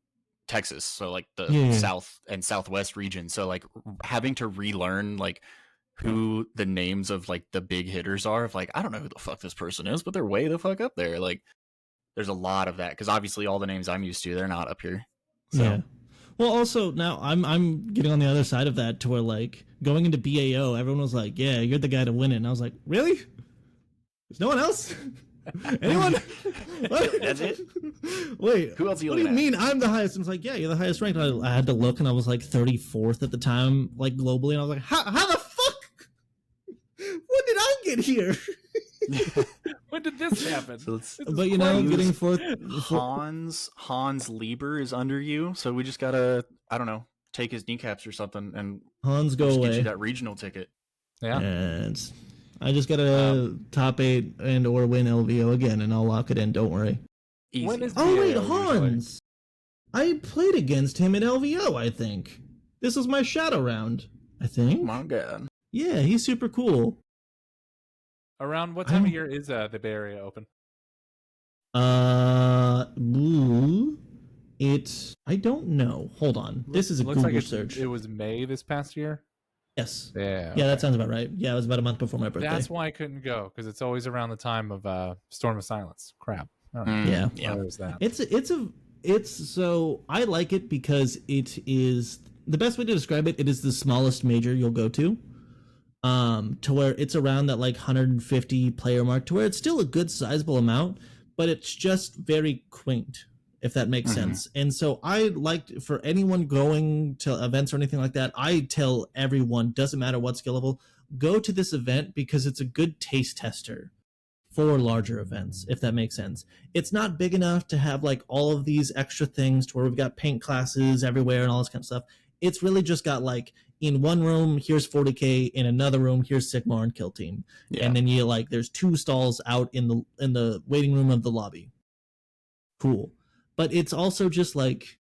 Texas. So like the South and Southwest region. So like having to relearn like who the names of like the big hitters are. Of like, I don't know who the fuck this person is, but they're way the fuck up there. Like there's a lot of that because obviously all the names I'm used to, they're not up here. So. Yeah. Well, also now I'm getting on the other side of that to where like going into BAO, everyone was like, "Yeah, you're the guy to win it," and I was like, "Really? There's no one else? Anyone? What? That's it? Wait, who else? What do you mean I'm the highest?" And I was like, "Yeah, you're the highest ranked." I had to look, and I was like 34th at the time, like globally, and I was like, "How the fuck? When did I get here?" When did this happen? But getting fourth. Hans Lieber is under you, so we just gotta, I don't know, take his kneecaps or something, and Hans go away. Get you that regional ticket. Yeah, and I just gotta top 8 and or win LVO again, and I'll lock it in. Don't worry. Easy. When is Oh wait, BAO Hans! I played against him in LVO. I think this was my shadow round. I think. Oh my god. Yeah, he's super cool. Around what time of year is the Bay Area open? I don't know. Hold on. This is a Looks Google like search. It was May this past year. Yes. Yeah. Yeah, that sounds about right. Yeah, it was about a month before my birthday. That's why I couldn't go, because it's always around the time of Storm of Silence. Crap. Yeah. There's that. It's so I like it because it is the best way to describe it. It is the smallest major you'll go to where it's around that like 150 player mark, to where it's still a good sizable amount, but it's just very quaint, if that makes sense. And so I liked, for anyone going to events or anything like that, I tell everyone, doesn't matter what skill level, go to this event because it's a good taste tester for larger events, if that makes sense. It's not big enough to have like all of these extra things to where we've got paint classes everywhere and all this kind of stuff. It's really just got like, in one room, here's 40k, in another room, here's Sigmar and Kill Team. Yeah. And then you like, there's 2 stalls out in the waiting room of the lobby. Cool. But it's also just like,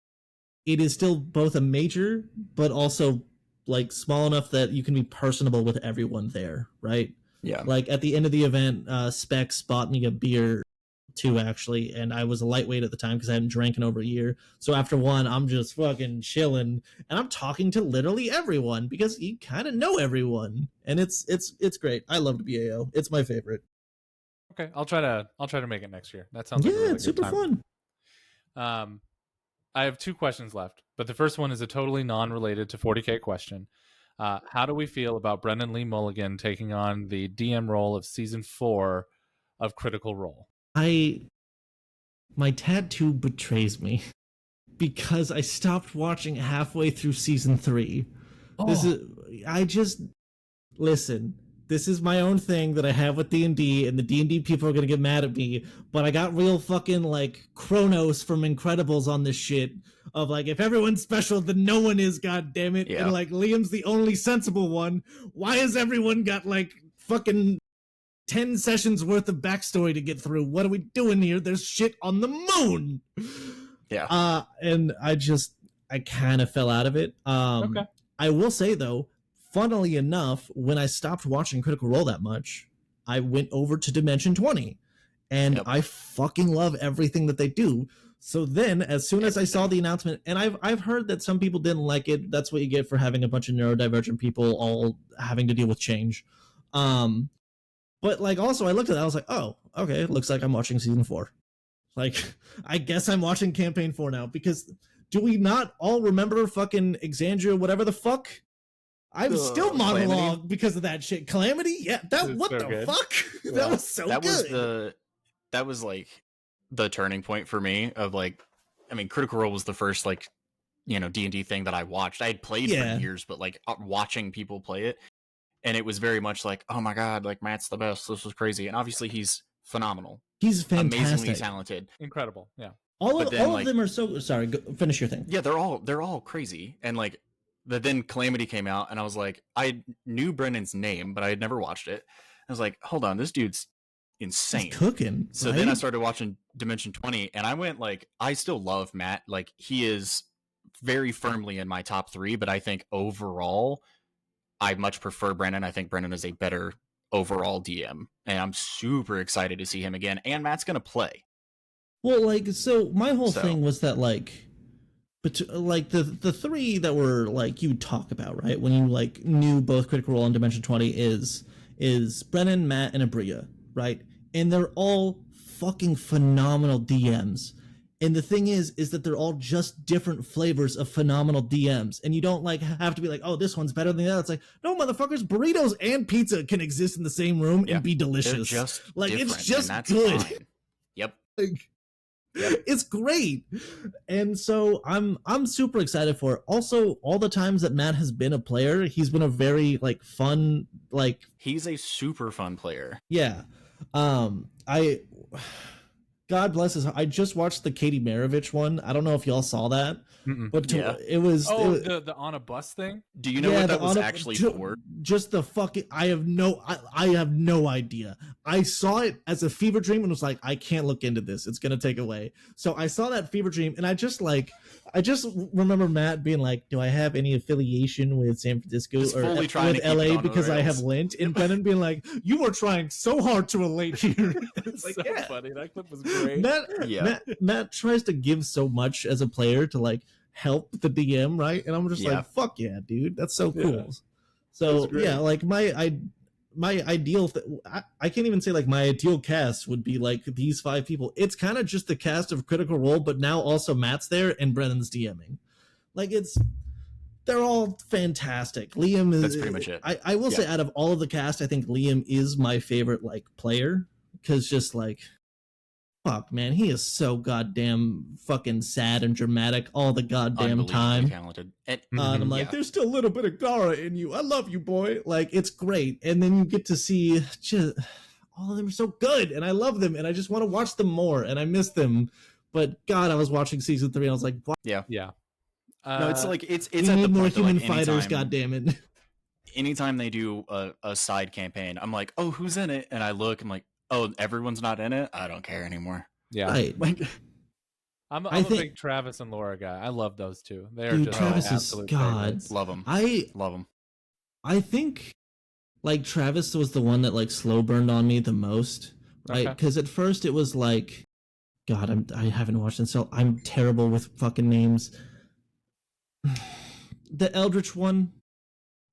it is still both a major, but also like small enough that you can be personable with everyone there, right? Yeah. Like at the end of the event, Specs bought me a beer too, actually, and I was a lightweight at the time because I hadn't drank in over a year. So after one, I'm just fucking chilling, and I'm talking to literally everyone because you kind of know everyone, and it's great. I loved BAO. It's my favorite. Okay, I'll try to make it next year. That sounds like a really it's super good fun. I have 2 questions left, but the first one is a totally non-related to 40k question. How do we feel about Brendan Lee Mulligan taking on the DM role of season 4 of Critical Role? My tattoo betrays me because I stopped watching halfway through season 3. Listen, this is my own thing that I have with D&D, and the D&D people are gonna get mad at me, but I got real fucking like Kronos from Incredibles on this shit of like, if everyone's special, then no one is, god damn it. Yeah. And like, Liam's the only sensible one. Why has everyone got like fucking 10 sessions worth of backstory to get through? What are we doing here? There's shit on the moon. Yeah. And I kind of fell out of it. Okay. I will say though, funnily enough, when I stopped watching Critical Role that much, I went over to Dimension 20, and I fucking love everything that they do. So then, as soon as I saw the announcement, and I've heard that some people didn't like it. That's what you get for having a bunch of neurodivergent people all having to deal with change. But like, also I looked at that, I was like, oh, okay, it looks like I'm watching season 4. Like, I guess I'm watching campaign 4 now, because do we not all remember fucking Exandria, whatever the fuck? I'm still monologue Calamity? Because of that shit. Calamity? Yeah, what so the good. Fuck? Yeah. That was so good. That was like the turning point for me of like, I mean, Critical Role was the first like, D&D thing that I watched. I had played for years, but like watching people play it, and it was very much like, oh my god, like Matt's the best. This was crazy, and obviously he's phenomenal. He's fantastic, amazingly talented, incredible. Yeah, all of them are so. Sorry, finish your thing. Yeah, they're all crazy, and like. But then Calamity came out, and I was like, I knew Brendan's name, but I had never watched it. I was like, hold on, this dude's insane. He's cooking. So right? Then I started watching Dimension 20, and I went like, I still love Matt. Like, he is very firmly in my top 3, but I think overall, I much prefer Brendan. I think Brendan is a better overall DM, and I'm super excited to see him again. And Matt's going to play. Well, like, so my whole thing was that, like, but like the 3 that were like you talk about, right? When you like knew both Critical Role and Dimension 20 is Brennan, Matt, and Abria, right? And they're all fucking phenomenal DMs. And the thing is that they're all just different flavors of phenomenal DMs. And you don't like have to be like, oh, this one's better than the other. It's like, no, motherfuckers, burritos and pizza can exist in the same room and be delicious. They're just like it's just good. Fine. Yep. Like, it's great. And so I'm super excited for it. Also, all the times that Matt has been a player, he's been a very like fun, like he's a super fun player. Yeah. God, God bless his. I just watched the Katie Maravich one. I don't know if y'all saw that, but it was the on a bus thing. Do you know what that was actually for? Just the fucking. I have no idea. I saw it as a fever dream and was like, I can't look into this. It's gonna take away. So I saw that fever dream and I just remember Matt being like, "Do I have any affiliation with San Francisco or with LA because I have lint?" And Brennan being like, "You are trying so hard to relate here." It's like, so funny. That clip was great. Matt tries to give so much as a player to like help the DM, right? And I'm just like, fuck yeah, dude, that's so cool. Yeah. So yeah, like my ideal I can't even say like my ideal cast would be like these 5 people. It's kind of just the cast of Critical Role, but now also Matt's there and Brennan's DMing. Like they're all fantastic. Liam is, that's pretty much it. I will say out of all of the cast, I think Liam is my favorite like player, because just like, fuck, man, he is so goddamn fucking sad and dramatic all the goddamn time. Talented. And I'm like, there's still a little bit of Gara in you. I love you, boy. Like, it's great. And then you get to see just all of them are so good, and I love them, and I just want to watch them more, and I miss them. But God, I was watching season 3, and I was like, what? Yeah. No, it's like it's we at need the more point human that, like, fighters. God damn it! Anytime they do a side campaign, I'm like, oh, who's in it? And I look, I'm like, oh, everyone's not in it. I don't care anymore. Yeah, right. Like, I'm a big Travis and Laura guy. I love those two. They're just Travis is absolute God. favorites. Love them. Love them. I think like Travis was the one that like slow burned on me the most, right? Because at first it was like, God, I haven't watched it, so I'm terrible with fucking names. The Eldritch one,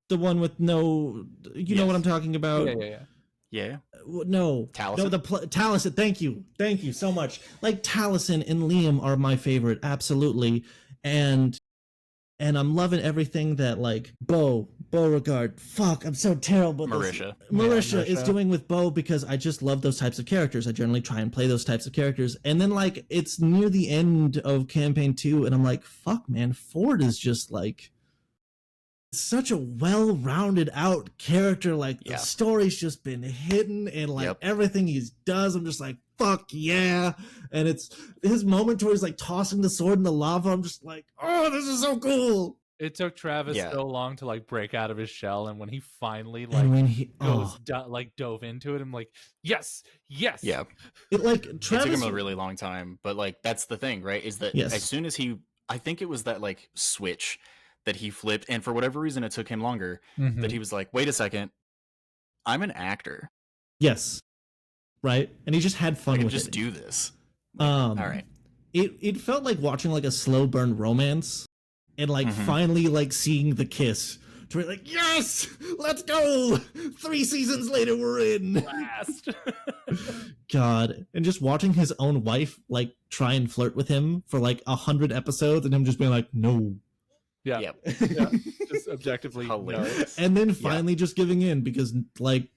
the one with no, you know what I'm talking about? Yeah. No, Taliesin? no, Taliesin. Thank you so much. Like Taliesin and Liam are my favorite, absolutely, and I'm loving everything that like Beauregard. Fuck, I'm so terrible. Marisha is doing with Bo, because I just love those types of characters. I generally try and play those types of characters, and then like it's near the end of campaign 2, and I'm like, fuck, man, Ford is just like such a well-rounded out character. Like the story's just been hidden, and like everything he does, I'm just like, fuck yeah. And it's his moment where he's like tossing the sword in the lava. I'm just like, oh, this is so cool. It took Travis so long to like break out of his shell, and when he finally like dove into it, I'm like, yes. Yeah. It like Travis, it took him a really long time, but like that's the thing, right? Is that as soon as I think it was that like switch that he flipped, and for whatever reason it took him longer, that he was like, wait a second, I'm an actor. Yes. Right? And he just had fun with it. Just do this. Like, all right. It felt like watching like a slow burn romance, and like finally like seeing the kiss. To be like, yes, let's go. 3 seasons later, we're in. Last. God. And just watching his own wife like try and flirt with him for like 100 episodes, and him just being like, no. Yeah. Just objectively hilarious. And then finally just giving in, because like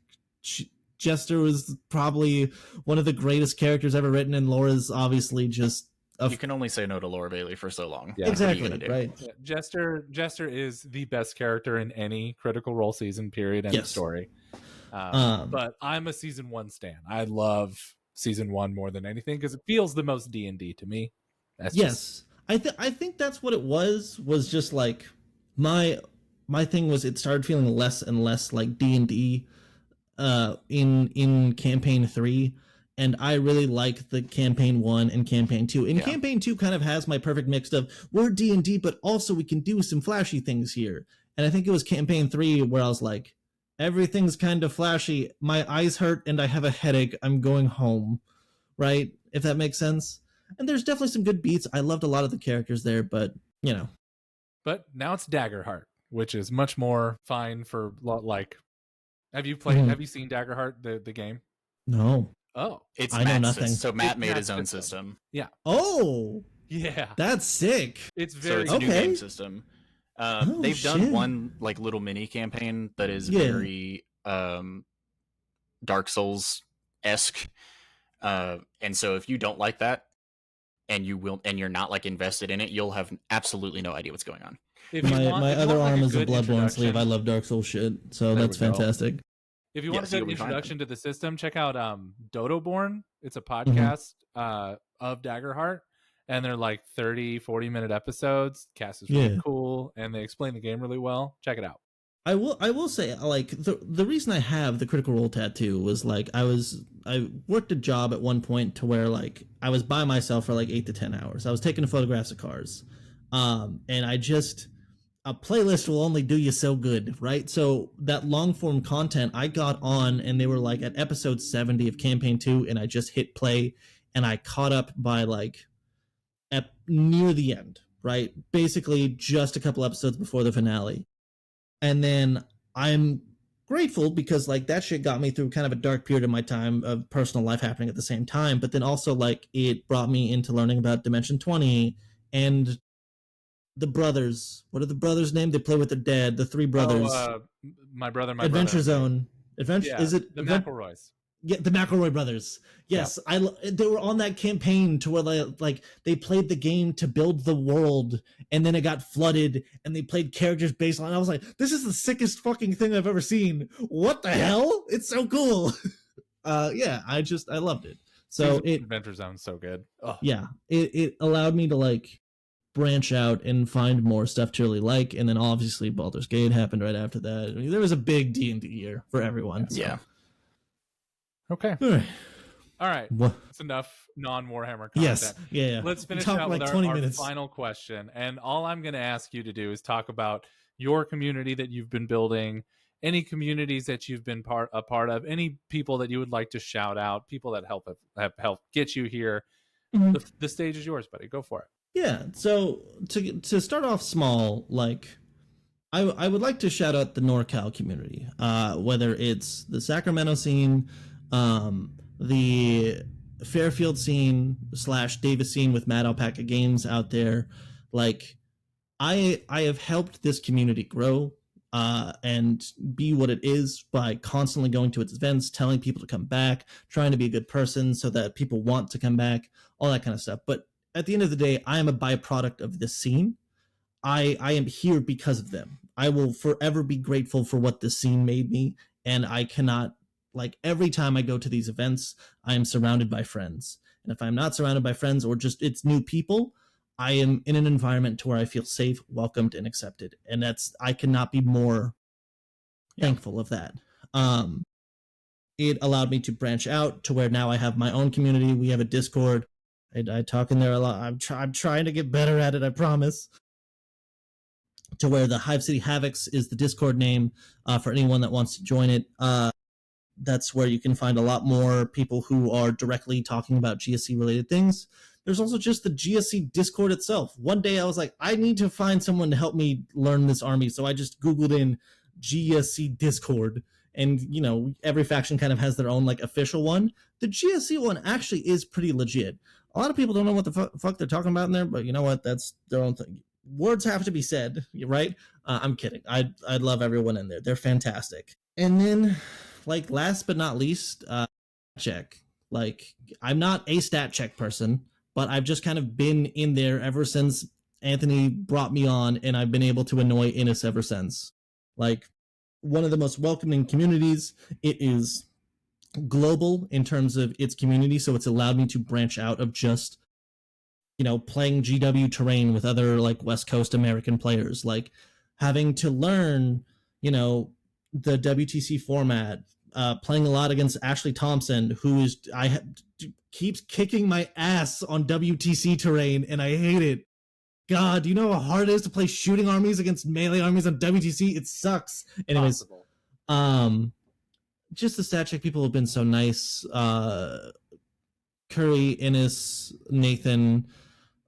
Jester was probably one of the greatest characters ever written, and Laura's obviously just you can only say no to Laura Bailey for so long. Yeah. Exactly, right. Yeah. Jester is the best character in any Critical Role season, period, end of story. But I'm a season 1 stan. I love season 1 more than anything, because it feels the most D&D to me. That's I think that's what it was just like my thing was it started feeling less and less like D&D in campaign 3, and I really like the campaign 1 and campaign 2. And campaign 2 kind of has my perfect mix of we're D&D, but also we can do some flashy things here. And I think it was campaign 3 where I was like, everything's kind of flashy, my eyes hurt and I have a headache, I'm going home, right? If that makes sense. And there's definitely some good beats. I loved a lot of the characters there, but you know. But now it's Daggerheart, which is much more fine for like. Have you played? Have you seen Daggerheart, the game? No. Oh, I know nothing. So Matt made his own system. Yeah. Oh. Yeah. That's sick. It's very a new game system. They've done one like little mini campaign that is very Dark Souls-esque. And so if you don't like that, and you're not like invested in it, you'll have absolutely no idea what's going on. My other arm is a Bloodborne sleeve. I love Dark Souls shit, so that's fantastic. If you want a good introduction to the system, check out Dodoborn. It's a podcast of Daggerheart, and they're like 30-40 minute episodes. Cast is really cool, and they explain the game really well. Check it out. I will say, like, the reason I have the Critical Role tattoo was like I worked a job at one point to where like I was by myself for like 8 to 10 hours. I was taking photographs of cars, and a playlist will only do you so good, right? So that long form content I got on, and they were like at episode 70 of campaign 2, and I just hit play, and I caught up by like near the end, right? Basically just a couple episodes before the finale. And then I'm grateful because like that shit got me through kind of a dark period of my time of personal life happening at the same time. But then also like it brought me into learning about Dimension 20 and the brothers. What are the brothers' name? They play with the dead. The three brothers. My brother, Adventure brother. Zone. Is it the McElroys? Yeah, the McElroy brothers. Yes, yeah. They were on that campaign to where they played the game to build the world, and then it got flooded, and they played characters based on. I was like, this is the sickest fucking thing I've ever seen. What the hell? It's so cool. Yeah, I loved it. So Adventure Zone's so good. Oh. Yeah, it allowed me to like branch out and find more stuff to really like, and then obviously Baldur's Gate happened right after that. I mean, there was a big D&D year for everyone. So. Yeah. Okay. All right. That's enough non-Warhammer content. Yes. Yeah. Let's finish out with our final question. And all I'm going to ask you to do is talk about your community that you've been building, any communities that you've been a part of, any people that you would like to shout out, people that have helped get you here. Mm-hmm. The stage is yours, buddy. Go for it. Yeah. So to start off small, like I would like to shout out the NorCal community, whether it's the Sacramento scene, the Fairfield scene / Davis scene with Mad Alpaca Games out there. Like I have helped this community grow and be what it is by constantly going to its events, telling people to come back, trying to be a good person so that people want to come back, all that kind of stuff. But at the end of the day, I am a byproduct of this scene. I am here because of them. I will forever be grateful for what this scene made me, and I cannot, like, every time I go to these events, I am surrounded by friends. And if I'm not surrounded by friends or just it's new people, I am in an environment to where I feel safe, welcomed, and accepted. And I cannot be more thankful of that. It allowed me to branch out to where now I have my own community. We have a Discord. I talk in there a lot. I'm trying to get better at it, I promise. To where the Hive City Havocs is the Discord name for anyone that wants to join it. That's where you can find a lot more people who are directly talking about GSC related things. There's also just the GSC Discord itself. One day I was like, I need to find someone to help me learn this army. So I just Googled in GSC Discord, and you know, every faction kind of has their own like official one. The GSC one actually is pretty legit. A lot of people don't know what the fuck they're talking about in there, but you know what? That's their own thing. Words have to be said, right? I'm kidding. I love everyone in there. They're fantastic. And then, like, last but not least, check. Like, I'm not a stat check person, but I've just kind of been in there ever since Anthony brought me on, and I've been able to annoy Innes ever since. Like, one of the most welcoming communities. It is global in terms of its community, so it's allowed me to branch out of just, you know, playing GW terrain with other like West Coast American players, like having to learn, you know, the WTC format, playing a lot against Ashley Thompson, who keeps kicking my ass on WTC terrain, and I hate it. God, do you know how hard it is to play shooting armies against melee armies on WTC? It sucks. Anyways, just the stat check people have been so nice. Curry, Innes, Nathan,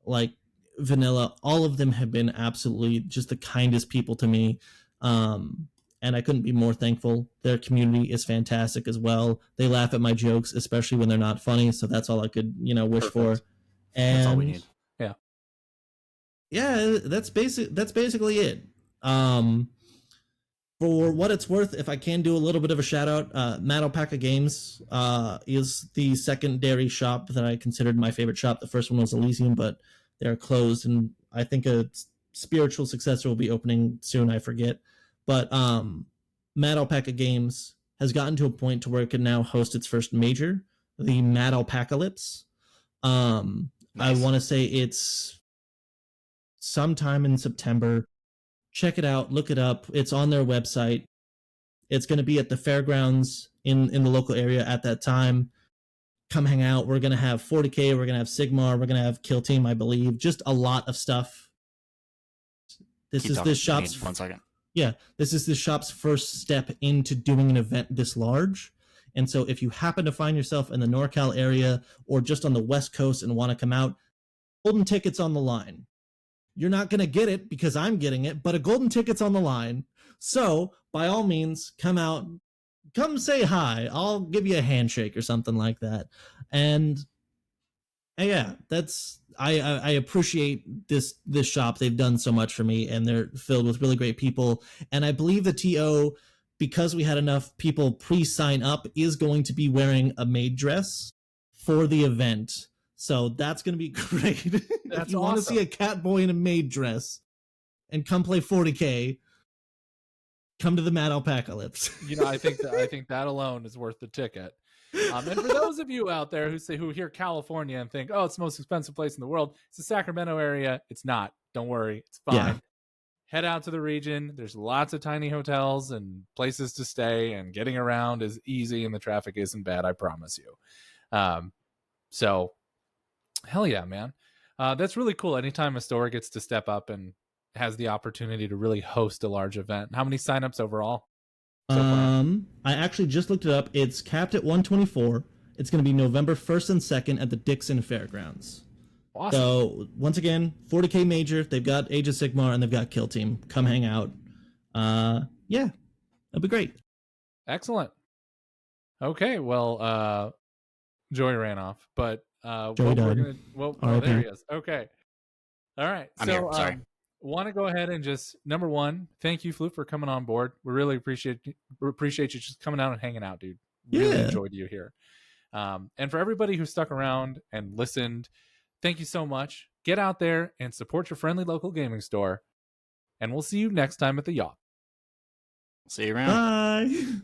like Vanilla, all of them have been absolutely just the kindest people to me. And I couldn't be more thankful. Their community is fantastic as well. They laugh at my jokes, especially when they're not funny. So that's all I could, you know, wish for. And that's all we need. Yeah. Yeah, that's basically it. For what it's worth, if I can do a little bit of a shout out, Mad Alpaca Games is the secondary shop that I considered my favorite shop. The first one was Elysium, but they're closed, and I think a spiritual successor will be opening soon. I forget, but Mad Alpaca Games has gotten to a point to where it can now host its first major, the Mad Alpacalypse. Nice. I want to say it's sometime in September. Check it out, look it up. It's on their website. It's going to be at the fairgrounds in the local area at that time. Come hang out. We're going to have 40K. We're going to have Sigmar. We're going to have Kill Team, I believe. Just a lot of stuff. This is this shop's 1 second. Yeah, this is the shop's first step into doing an event this large. And so if you happen to find yourself in the NorCal area or just on the West Coast and want to come out, golden ticket's on the line. You're not going to get it because I'm getting it, but a golden ticket's on the line. So by all means, come out, come say hi. I'll give you a handshake or something like that. And yeah, that's I appreciate this shop. They've done so much for me, and they're filled with really great people. And I believe the TO, because we had enough people pre-sign up, is going to be wearing a maid dress for the event. So that's going to be great. If you want to see a cat boy in a maid dress and come play 40K, come to the Mad Alpacalypse. I think that alone is worth the ticket. And for those of you out there who hear California and think, oh, it's the most expensive place in the world, it's the Sacramento area. It's not. Don't worry. It's fine. Yeah. Head out to the region. There's lots of tiny hotels and places to stay, and getting around is easy, and the traffic isn't bad, I promise you. So hell yeah, man. That's really cool. Anytime a store gets to step up and has the opportunity to really host a large event. How many signups overall? I actually just looked it up. It's capped at 124. It's going to be November 1st and 2nd at the Dixon Fairgrounds. Awesome. So once again, 40K major. They've got Age of Sigmar and they've got Kill Team. Come hang out. Yeah, that'd be great. Excellent. Okay, well, Joey ran off, but Joey died. There he is. Okay. All right. I'm here. Sorry. Want to go ahead and just, number one, thank you, Floof, for coming on board. We really appreciate you just coming out and hanging out, dude. Really enjoyed you here. And for everybody who stuck around and listened, thank you so much. Get out there and support your friendly local gaming store. And we'll see you next time at the Yacht. See you around. Bye.